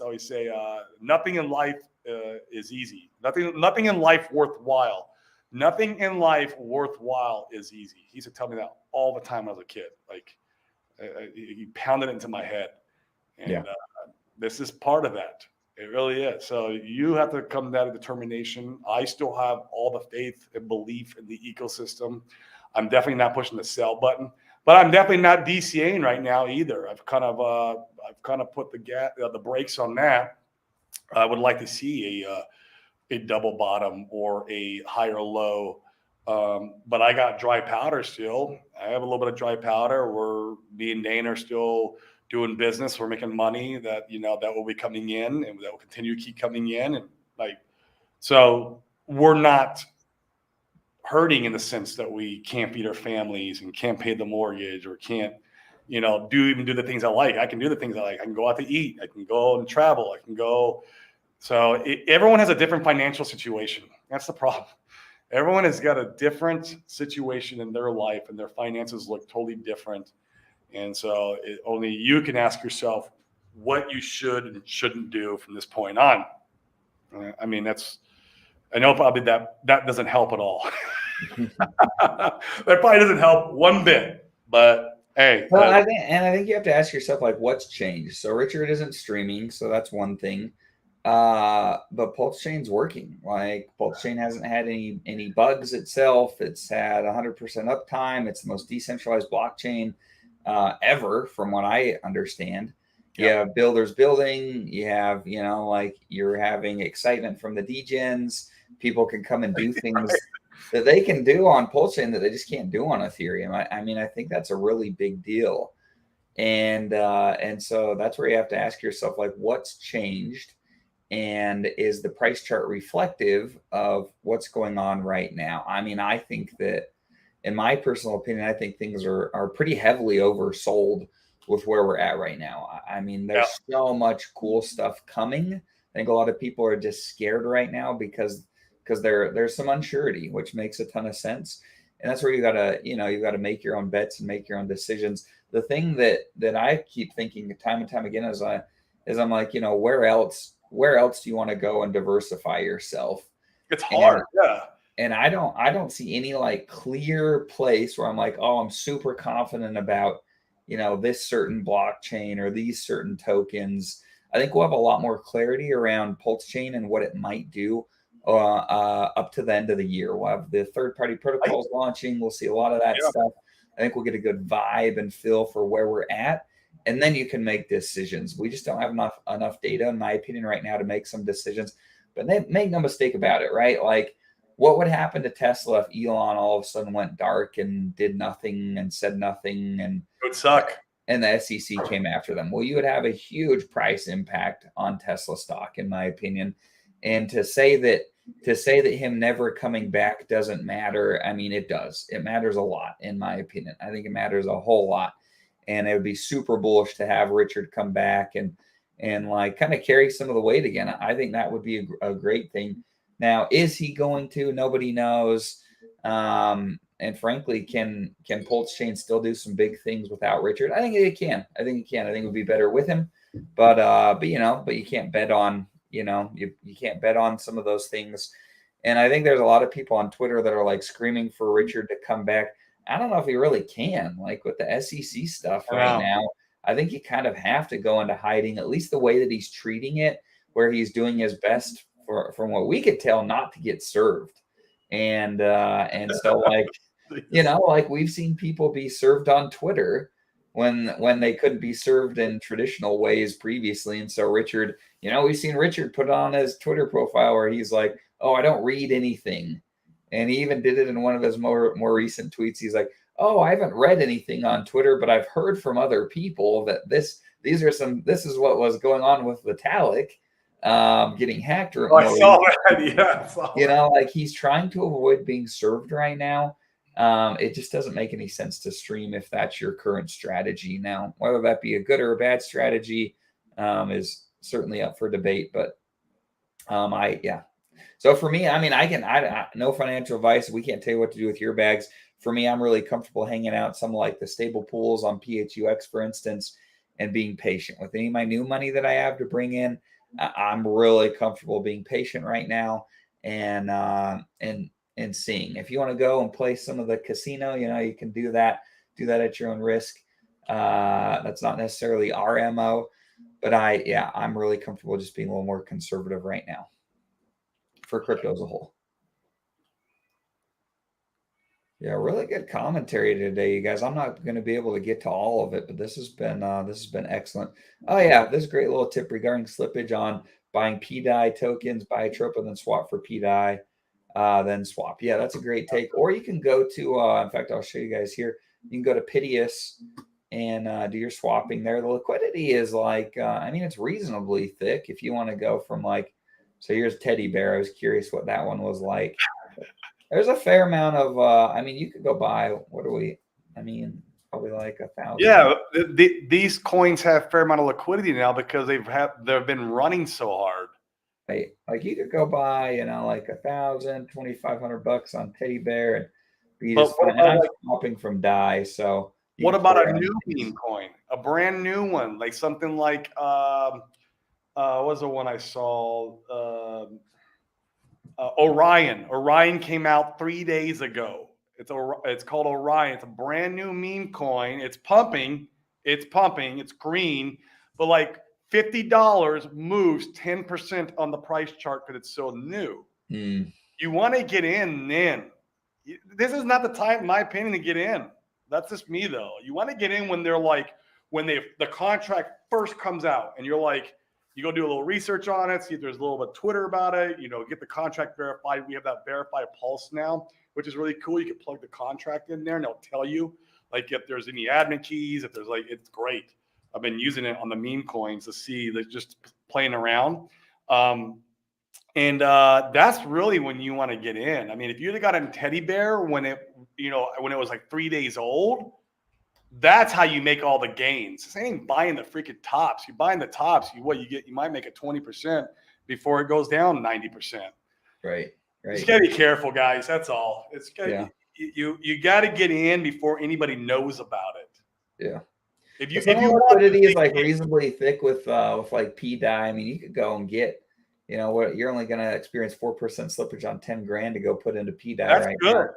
nothing in life is easy. Nothing in life worthwhile. Nothing in life worthwhile is easy. He used to tell me that all the time when I was a kid. Like he pounded it into my head. And this is part of that. It really is. So you have to come to that determination. I still have all the faith and belief in the ecosystem. I'm definitely not pushing the sell button, but I'm definitely not DCAing right now either. I've kind of put the brakes on that. I would like to see a double bottom or a higher low. But I got dry powder still. I have a little bit of dry powder. Me and Dane are still doing business. We're making money that will be coming in, and that will continue to keep coming in. And so we're not hurting in the sense that we can't feed our families and can't pay the mortgage, or can't, do the things I like. I can do the things I like. I can go out to eat. I can go and travel. I can go. So everyone has a different financial situation. That's the problem. Everyone has got a different situation in their life, and their finances look totally different. And so only you can ask yourself what you should and shouldn't do from this point on. I mean, I know probably that doesn't help at all. That probably doesn't help one bit, but hey. Well, I think you have to ask yourself, like, what's changed? So Richard isn't streaming, so that's one thing. But Pulsechain's working. Like, Pulsechain hasn't had any bugs itself. It's had 100% uptime. It's the most decentralized blockchain ever, from what I understand. You have builders building. You have, you're having excitement from the degens. People can come and do things that they can do on Pulsechain that they just can't do on Ethereum. I mean, I think that's a really big deal. And so that's where you have to ask yourself, like, what's changed? And is the price chart reflective of what's going on right now? I mean, I think that, in my personal opinion, I think things are pretty heavily oversold with where we're at right now. I mean, there's so much cool stuff coming. I think a lot of people are just scared right now because there's some unsurety, which makes a ton of sense. And that's where you gotta make your own bets and make your own decisions. The thing that I keep thinking time and time again is I'm like, where else do you want to go and diversify yourself? It's hard. And I don't see any like clear place where I'm like, oh, I'm super confident about, this certain blockchain or these certain tokens. I think we'll have a lot more clarity around Pulsechain and what it might do up to the end of the year. We'll have the third-party protocols launching. We'll see a lot of that stuff. I think we'll get a good vibe and feel for where we're at. And then you can make decisions. We just don't have enough data, in my opinion, right now to make some decisions. But make no mistake about it, right? Like, what would happen to Tesla if Elon all of a sudden went dark and did nothing and said nothing? And it would suck. And the SEC came after them. Well, you would have a huge price impact on Tesla stock, in my opinion. And to say that him never coming back doesn't matter, I mean, it does. It matters a lot, in my opinion. I think it matters a whole lot. And it would be super bullish to have Richard come back and like kind of carry some of the weight again. I think that would be a great thing. Now, is he going to? Nobody knows. frankly, can Pulsechain still do some big things without Richard? I think it can. I think it would be better with him. But you can't bet on, you can't bet on some of those things. And I think there's a lot of people on Twitter that are like screaming for Richard to come back. I don't know if he really can. Like with the SEC stuff right now, I think you kind of have to go into hiding, at least the way that he's treating it, where he's doing his best from what we could tell not to get served. And so like, like we've seen people be served on Twitter when they couldn't be served in traditional ways previously. And so Richard, we've seen Richard put on his Twitter profile where he's like, oh, I don't read anything. And he even did it in one of his more recent tweets. He's like, oh, I haven't read anything on Twitter, but I've heard from other people that this is what was going on with Vitalik getting hacked. Oh, I saw that. Yeah, I saw like he's trying to avoid being served right now. It just doesn't make any sense to stream if that's your current strategy. Now, whether that be a good or a bad strategy is certainly up for debate. But So for me, I mean, I no financial advice. We can't tell you what to do with your bags. For me, I'm really comfortable hanging out some like the stable pools on PHUX, for instance, and being patient with any of my new money that I have to bring in. I'm really comfortable being patient right now and seeing. If you want to go and play some of the casino, you can do that. Do that at your own risk. That's not necessarily our MO, but I'm really comfortable just being a little more conservative right now for crypto as a whole. Yeah, really good commentary today, you guys. I'm not going to be able to get to all of it, but this has been excellent. Oh yeah, this is a great little tip regarding slippage on buying pDai tokens, buy Atropa, then swap for pDai, then swap. Yeah, that's a great take. Or you can go to, in fact, I'll show you guys here. You can go to Piteous and do your swapping there. The liquidity is like, it's reasonably thick if you want to go from like, so here's Teddy Bear. I was curious what that one was like. There's a fair amount of, you could go buy, probably like 1,000. Yeah, these coins have a fair amount of liquidity now because they've been running so hard. Right. Like you could go buy, like 1,000, $2,500 on Teddy Bear and be just fine. And I'm swapping from DAI, so. What about a new meme coin? A brand new one, like something like what was the one I saw? Orion. Orion came out 3 days ago. It's called Orion. It's a brand new meme coin. It's pumping. It's green, but like $50 moves 10% on the price chart because it's so new. You want to get in then. This is not the time, in my opinion, to get in. That's just me though. You want to get in when the contract first comes out and you're like, you go do a little research on it, see if there's a little bit of Twitter about it, get the contract verified. We have that verified pulse now, which is really cool. You can plug the contract in there and they'll tell you like if there's any admin keys, if there's it's great. I've been using it on the meme coins to see that just playing around. And that's really when you want to get in. I mean, if you'd have got in Teddy Bear when it was like 3 days old, that's how you make all the gains. This ain't buying the freaking tops. You're buying the tops. You might make it 20% before it goes down 90%. Right. You just gotta be careful, guys. That's all. It's you got to get in before anybody knows about it. Yeah. If you liquidity is like reasonably thick with like pDai, you could go and get, what you're only going to experience 4% slippage on 10 grand to go put into pDai. That's right good. Now.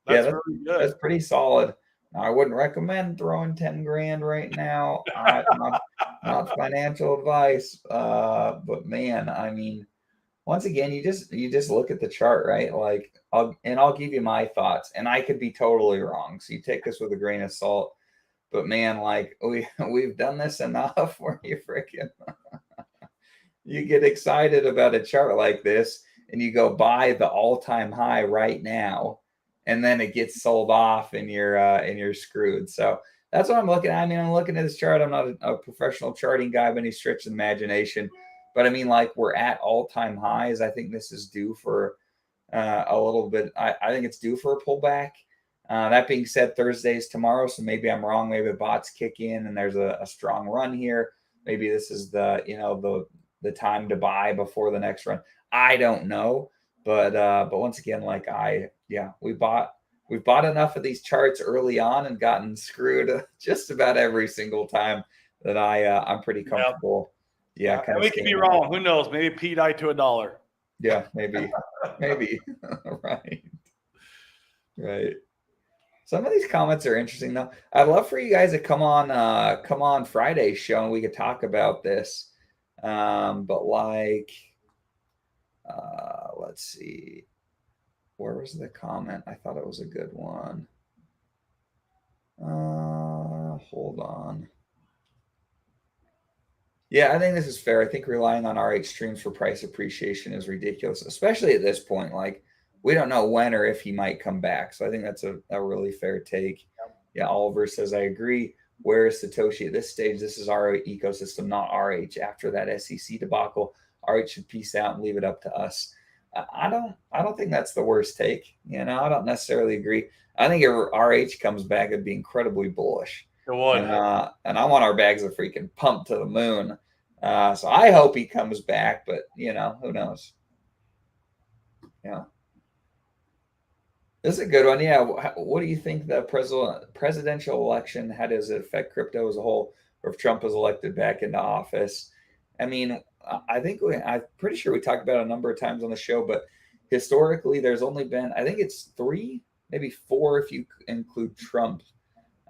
That's really good. That's pretty solid. I wouldn't recommend throwing 10 grand right now. Not financial advice, but man, once again, you just look at the chart, right? Like, I'll give you my thoughts, and I could be totally wrong. So you take this with a grain of salt. But man, like we've done this enough where you freaking you get excited about a chart like this, and you go buy the all-time high right now. And then it gets sold off and you're screwed. So that's what I'm looking at. I'm looking at this chart. I'm not a professional charting guy by any stretch of the imagination, but like we're at all-time highs. I think this is due for a little bit. I think it's due for a pullback. That being said, Thursday's tomorrow, so maybe I'm wrong. Maybe the bots kick in and there's a strong run here. Maybe this is the time to buy before the next run. I don't know. But once again, we bought we've bought enough of these charts early on and gotten screwed just about every single time that I'm pretty comfortable. Yeah, and we could be wrong. Who knows? Maybe pDai to $1. Yeah, maybe. Right. Some of these comments are interesting though. I'd love for you guys to come on Friday's show and we could talk about this. But like, let's see. Where was the comment? I thought it was a good one. Hold on. Yeah, I think this is fair. I think relying on RH streams for price appreciation is ridiculous, especially at this point. Like, we don't know when or if he might come back. So I think that's a really fair take. Yeah, Oliver says, I agree. Where is Satoshi at this stage? This is our ecosystem, not RH. After that SEC debacle, RH should peace out and leave it up to us. I don't think that's the worst take. You know, I don't necessarily agree. I think if RH comes back, it'd be incredibly bullish. It would. And I want our bags to freaking pump to the moon. So I hope he comes back, but you know, who knows? Yeah. This is a good one. Yeah. What do you think the presidential election, how does it affect crypto as a whole, or if Trump is elected back into office? I mean, I think I'm pretty sure we talked about it a number of times on the show, but historically there's only been, I think it's 3, maybe 4 if you include Trump.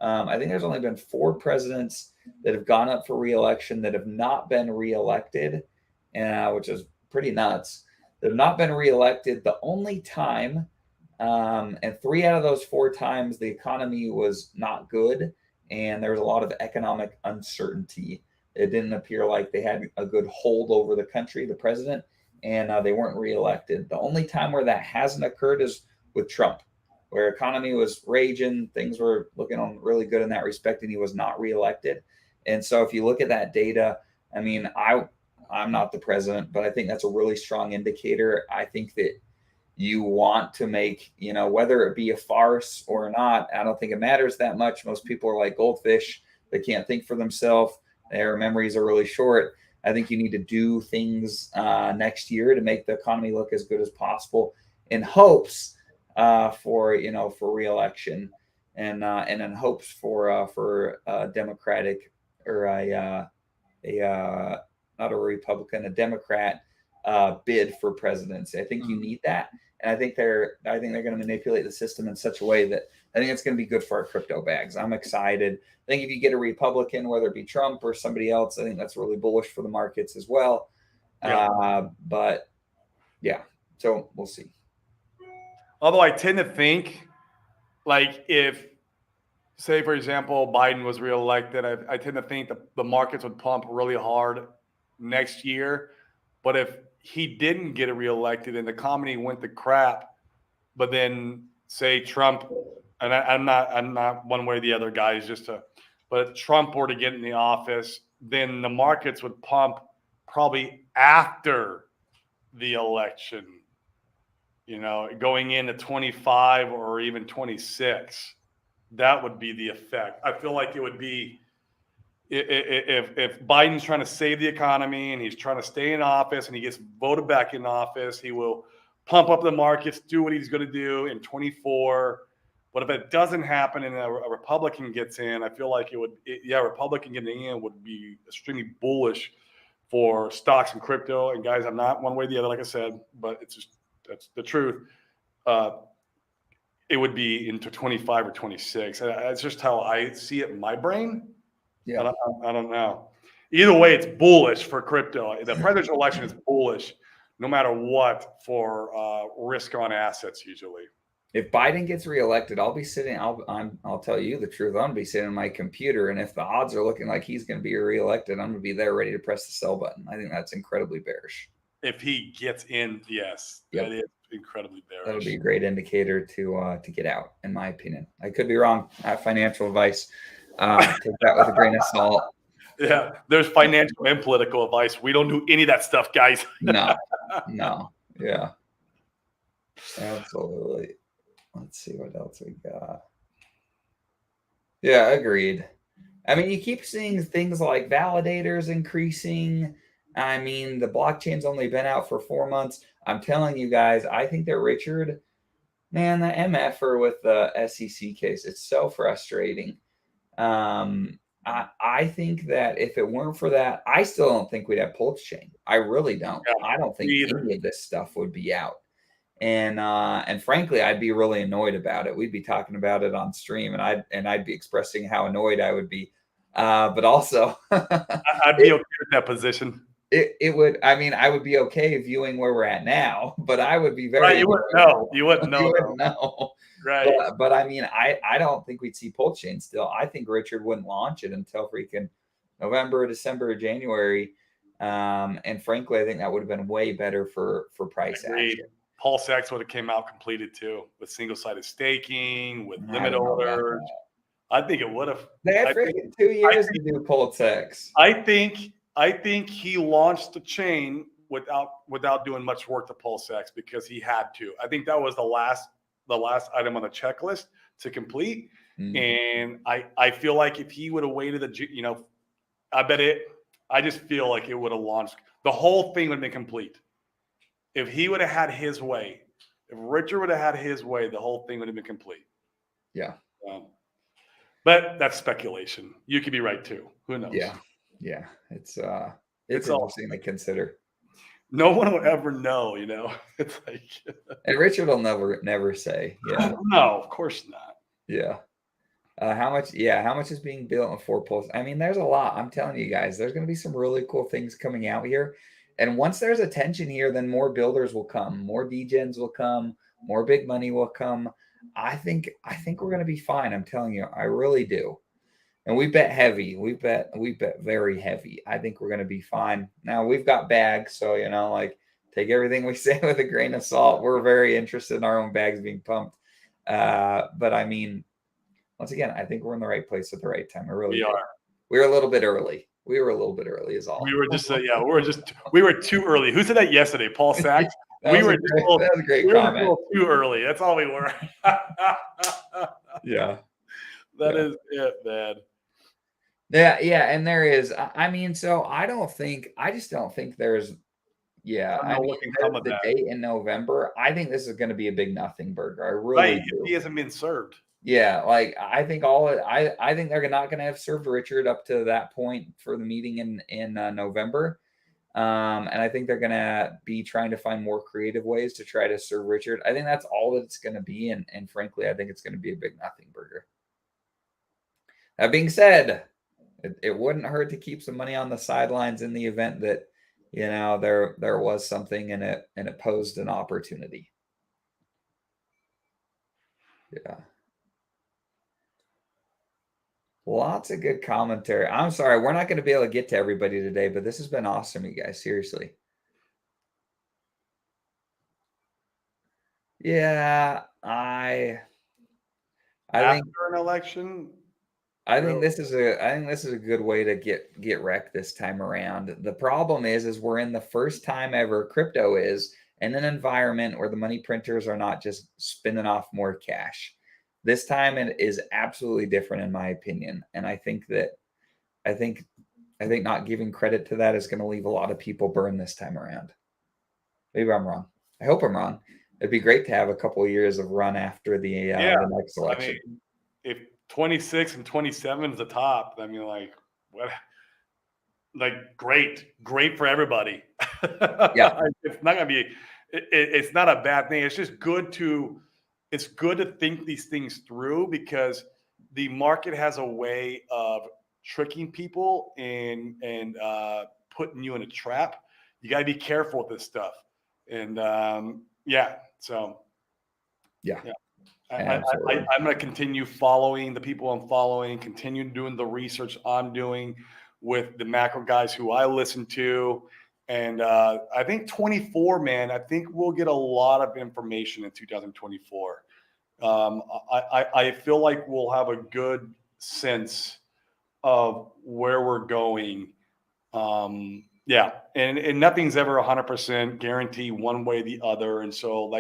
I think there's only been 4 presidents that have gone up for re-election that have not been re-elected, which is pretty nuts. That have not been re-elected. The only time, and 3 out of those 4 times, the economy was not good, and there was a lot of economic uncertainty. It didn't appear like they had a good hold over the country, the president, and they weren't re-elected. The only time where that hasn't occurred is with Trump, where economy was raging, things were looking on really good in that respect, and he was not reelected. And so if you look at that data, I mean, I'm not the president, but I think that's a really strong indicator. I think that you want to make, you know, whether it be a farce or not, I don't think it matters that much. Most people are like goldfish. They can't think for themselves. Their memories are really short. I think you need to do things next year to make the economy look as good as possible in hopes for re-election and in hopes for a Democratic or not a Republican, a Democrat bid for presidency. I think you need that, and I think they're going to manipulate the system in such a way that I think it's going to be good for our crypto bags. I'm excited. I think if you get a Republican, whether it be Trump or somebody else, I think that's really bullish for the markets as well. Yeah. But yeah, so we'll see. Although I tend to think, like, if, say, for example, Biden was reelected, I tend to think that the markets would pump really hard next year. But if he didn't get reelected and the economy went to crap, but then say Trump, and I'm not one way or the other, guys, but Trump were to get in the office, then the markets would pump probably after the election. You know, going into 25 or even 26, that would be the effect. I feel like it would be if Biden's trying to save the economy and he's trying to stay in office and he gets voted back in office, he will pump up the markets, do what he's going to do in 24. But if it doesn't happen and a Republican gets in, I feel like Republican getting in would be extremely bullish for stocks and crypto. And guys, I'm not one way or the other, like I said, but it's just, that's the truth. It would be into 25 or 26. That's just how I see it in my brain. Yeah, I don't know. Either way, it's bullish for crypto. The presidential election is bullish, no matter what, for risk on assets usually. If Biden gets reelected, I'll be sitting. I'll tell you the truth. I'm gonna be sitting on my computer, and if the odds are looking like he's gonna be reelected, I'm gonna be there ready to press the sell button. I think that's incredibly bearish. If he gets in, yes, that is incredibly bearish. That'll be a great indicator to get out, in my opinion. I could be wrong. I have financial advice. Take that with a grain of salt. Yeah, there's financial and political advice. We don't do any of that stuff, guys. No. Yeah, absolutely. Let's see what else we got. Yeah, agreed. I mean, you keep seeing things like validators increasing. I mean, the blockchain's only been out for 4 months. I'm telling you guys, I think that Richard Man, the MFer with the SEC case, it's so frustrating. I think that if it weren't for that, I still don't think we'd have Pulsechain. I really don't. Yeah, I don't think me either. any of this stuff would be out. And frankly, I'd be really annoyed about it. We'd be talking about it on stream, and I'd be expressing how annoyed I would be. But also, I'd be okay with that position. It would. I mean, I would be okay viewing where we're at now, but I would be very. Right, you wouldn't know. You wouldn't know. You wouldn't know. Right. But I mean, I don't think we'd see Pulsechain still. I think Richard wouldn't launch it until freaking November, December, or January. And frankly, I think that would have been way better for price action. Pulsechain would have came out completed too, with single-sided staking, with limit orders. I think it would have. They had freaking 2 years to do Pulsechain. I think he launched the chain without doing much work to Pulsechain because he had to. I think that was the last item on the checklist to complete. And I feel like if he would have waited, I just feel like it would have launched. The whole thing would have been complete. If he would have had his way, if Richard would have had his way, the whole thing would have been complete. Yeah. But that's speculation. You could be right too. Who knows? Yeah. It's interesting to consider. No one will ever know, It's like, and Richard will never say. Yeah. No, of course not. Yeah. How much is being built in 4 Pulse? I mean, there's a lot. I'm telling you guys, there's going to be some really cool things coming out here. And once there's attention here, then more builders will come, more degens will come, more big money will come. I think we're going to be fine. I'm telling you, I really do. And we bet heavy. We bet very heavy. I think we're going to be fine. Now we've got bags, so take everything we say with a grain of salt. We're very interested in our own bags being pumped. But I mean, once again, I think we're in the right place at the right time. We are. We're a little bit early. We were a little bit early, is all. We were just we were too early. Who said that yesterday? Paul Sachs. That was a great comment. We were a little too early. That's all we were. Yeah. That is it, man. Yeah, and there is. I mean, so I just don't think there's. Yeah, I mean, the date in November. I think this is going to be a big nothing burger. I really do. He hasn't been served. Yeah, I think I think they're not going to have served Richard up to that point for the meeting in November, and I think they're going to be trying to find more creative ways to try to serve Richard. I think that's all that it's going to be, and frankly, I think it's going to be a big nothing burger. That being said, it wouldn't hurt to keep some money on the sidelines in the event that there was something and it posed an opportunity. Yeah. Lots of good commentary. I'm sorry, we're not going to be able to get to everybody today, but this has been awesome, you guys. Seriously. Yeah, I think after an election. I think this is a good way to get wrecked this time around. The problem is we're in the first time ever crypto is in an environment where the money printers are not just spinning off more cash. This time it is absolutely different in my opinion. And I think not giving credit to that is going to leave a lot of people burned this time around. Maybe I'm wrong. I hope I'm wrong. It'd be great to have a couple of years of run after the next election. I mean, if 26 and 27 is the top, I mean, what? Great for everybody. Yeah, it's not gonna be. It's not a bad thing. It's just good to think these things through because the market has a way of tricking people and putting you in a trap. You got to be careful with this stuff. And so. I'm going to continue following the people I'm following, continue doing the research I'm doing with the macro guys who I listen to. And I think 24, man, I think we'll get a lot of information in 2024. I feel like we'll have a good sense of where we're going. And nothing's ever 100% guaranteed one way or the other. And so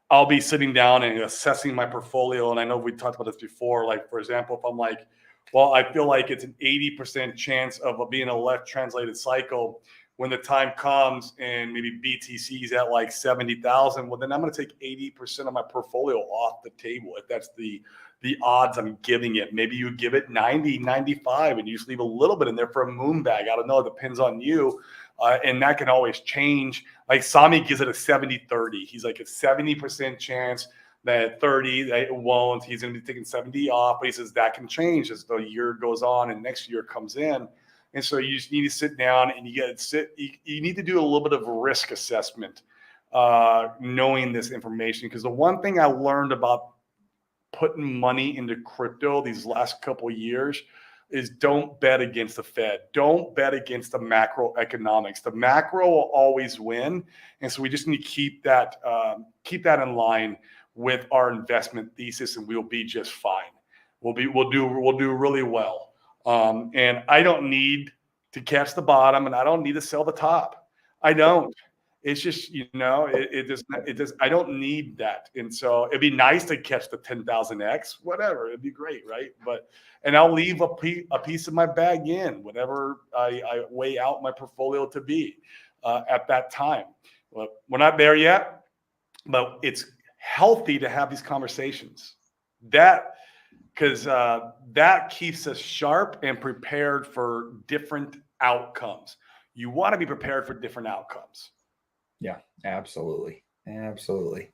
I'll be sitting down and assessing my portfolio. And I know we talked about this before. For example, if I'm I feel like it's an 80% chance of being a left translated cycle. when the time comes and maybe BTC is at like 70,000, well, then I'm going to take 80% of my portfolio off the table. If that's the odds I'm giving it, maybe you give it 90, 95, and you just leave a little bit in there for a moon bag. I don't know. It depends on you. And that can always change. Like Sami gives it a 70-30. He's like a 70% chance that 30, that it won't. He's going to be taking 70 off, but he says that can change as the year goes on and next year comes in. And so you just need to sit down and you need to do a little bit of a risk assessment, knowing this information. Because the one thing I learned about putting money into crypto these last couple of years is don't bet against the Fed. Don't bet against the macroeconomics. The macro will always win. And so we just need to keep that in line with our investment thesis, and we'll be just fine. We'll do really well. And I don't need to catch the bottom, and I don't need to sell the top. I don't. It's just, I don't need that. And so it'd be nice to catch the 10,000X, whatever. It'd be great, right? And I'll leave a piece of my bag in, whatever I weigh out my portfolio to be at that time. Well, we're not there yet, but it's healthy to have these conversations. Because that keeps us sharp and prepared for different outcomes. You want to be prepared for different outcomes. Yeah, absolutely. Absolutely.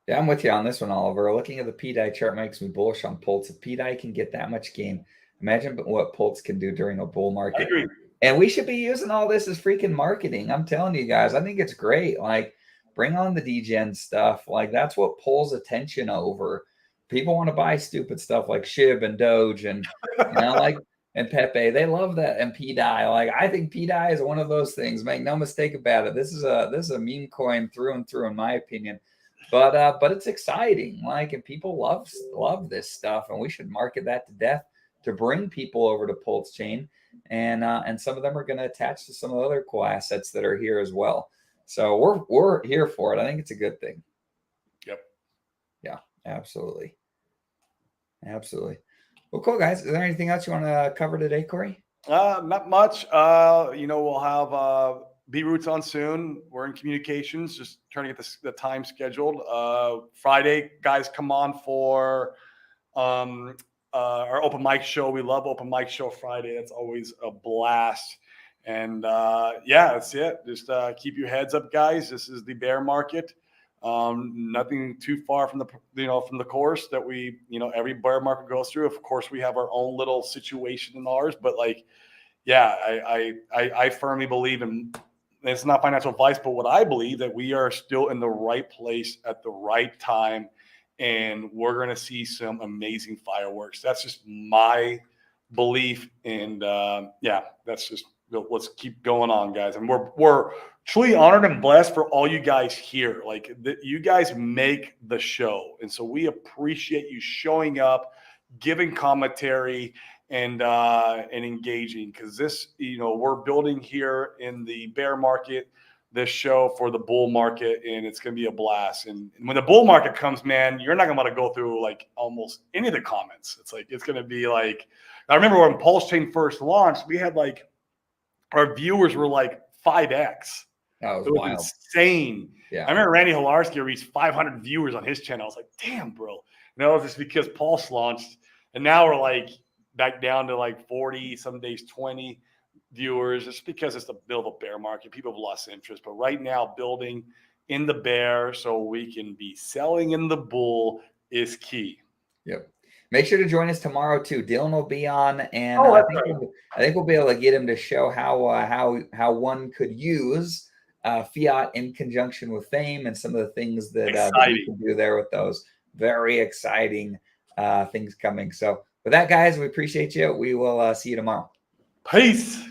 Yeah, I'm with you on this one, Oliver. Looking at the pDai chart makes me bullish on Pulse. If pDai can get that much gain, imagine what Pulse can do during a bull market. I agree. And we should be using all this as freaking marketing. I'm telling you guys, I think it's great. Like, bring on the degen stuff. Like, that's what pulls attention over. People want to buy stupid stuff like SHIB and Doge and, and Pepe. They love that. And pDai. Like, I think pDai is one of those things. Make no mistake about it. This is a meme coin through and through, in my opinion. But it's exciting. Like, and people love this stuff, and we should market that to death to bring people over to Pulsechain. And some of them are going to attach to some of the other cool assets that are here as well. So we're here for it. I think it's a good thing. Yep. Yeah, absolutely. Absolutely. Well, cool, guys. Is there anything else you want to cover today, Corey? Not much. We'll have B-Roots on soon. We're in communications, just trying to get the time scheduled. Friday, guys, come on for our open mic show. We love open mic show Friday. It's always a blast. And that's it. Just keep your heads up, guys. This is the bear market. Nothing too far from the course that we, every bear market goes through. Of course, we have our own little situation in ours, but I firmly believe in. It's not financial advice, but what I believe that we are still in the right place at the right time, and we're going to see some amazing fireworks. That's just my belief, and that's just. Let's keep going on, guys. And we're truly honored and blessed for all you guys here. Like, you guys make the show. And so we appreciate you showing up, giving commentary, and engaging, because this, we're building here in the bear market, this show for the bull market, and it's going to be a blast. And when the bull market comes, man, you're not going to want to go through like almost any of the comments. It's going to be like, I remember when Pulsechain first launched, we had like, our viewers were like 5x. That was wild. Insane. Yeah. I remember Randy Hilarski reached 500 viewers on his channel. I was like, damn, bro. Just because Pulse launched. And now we're like back down to like 40, some days 20 viewers. Just because it's the build of bear market. People have lost interest. But right now, building in the bear so we can be selling in the bull is key. Yep. Make sure to join us tomorrow too. Dylan will be on, and I think we'll be able to get him to show how one could use fiat in conjunction with fame and some of the things that we can do there with those. Very exciting things coming. So with that, guys, we appreciate you. We will see you tomorrow. Peace.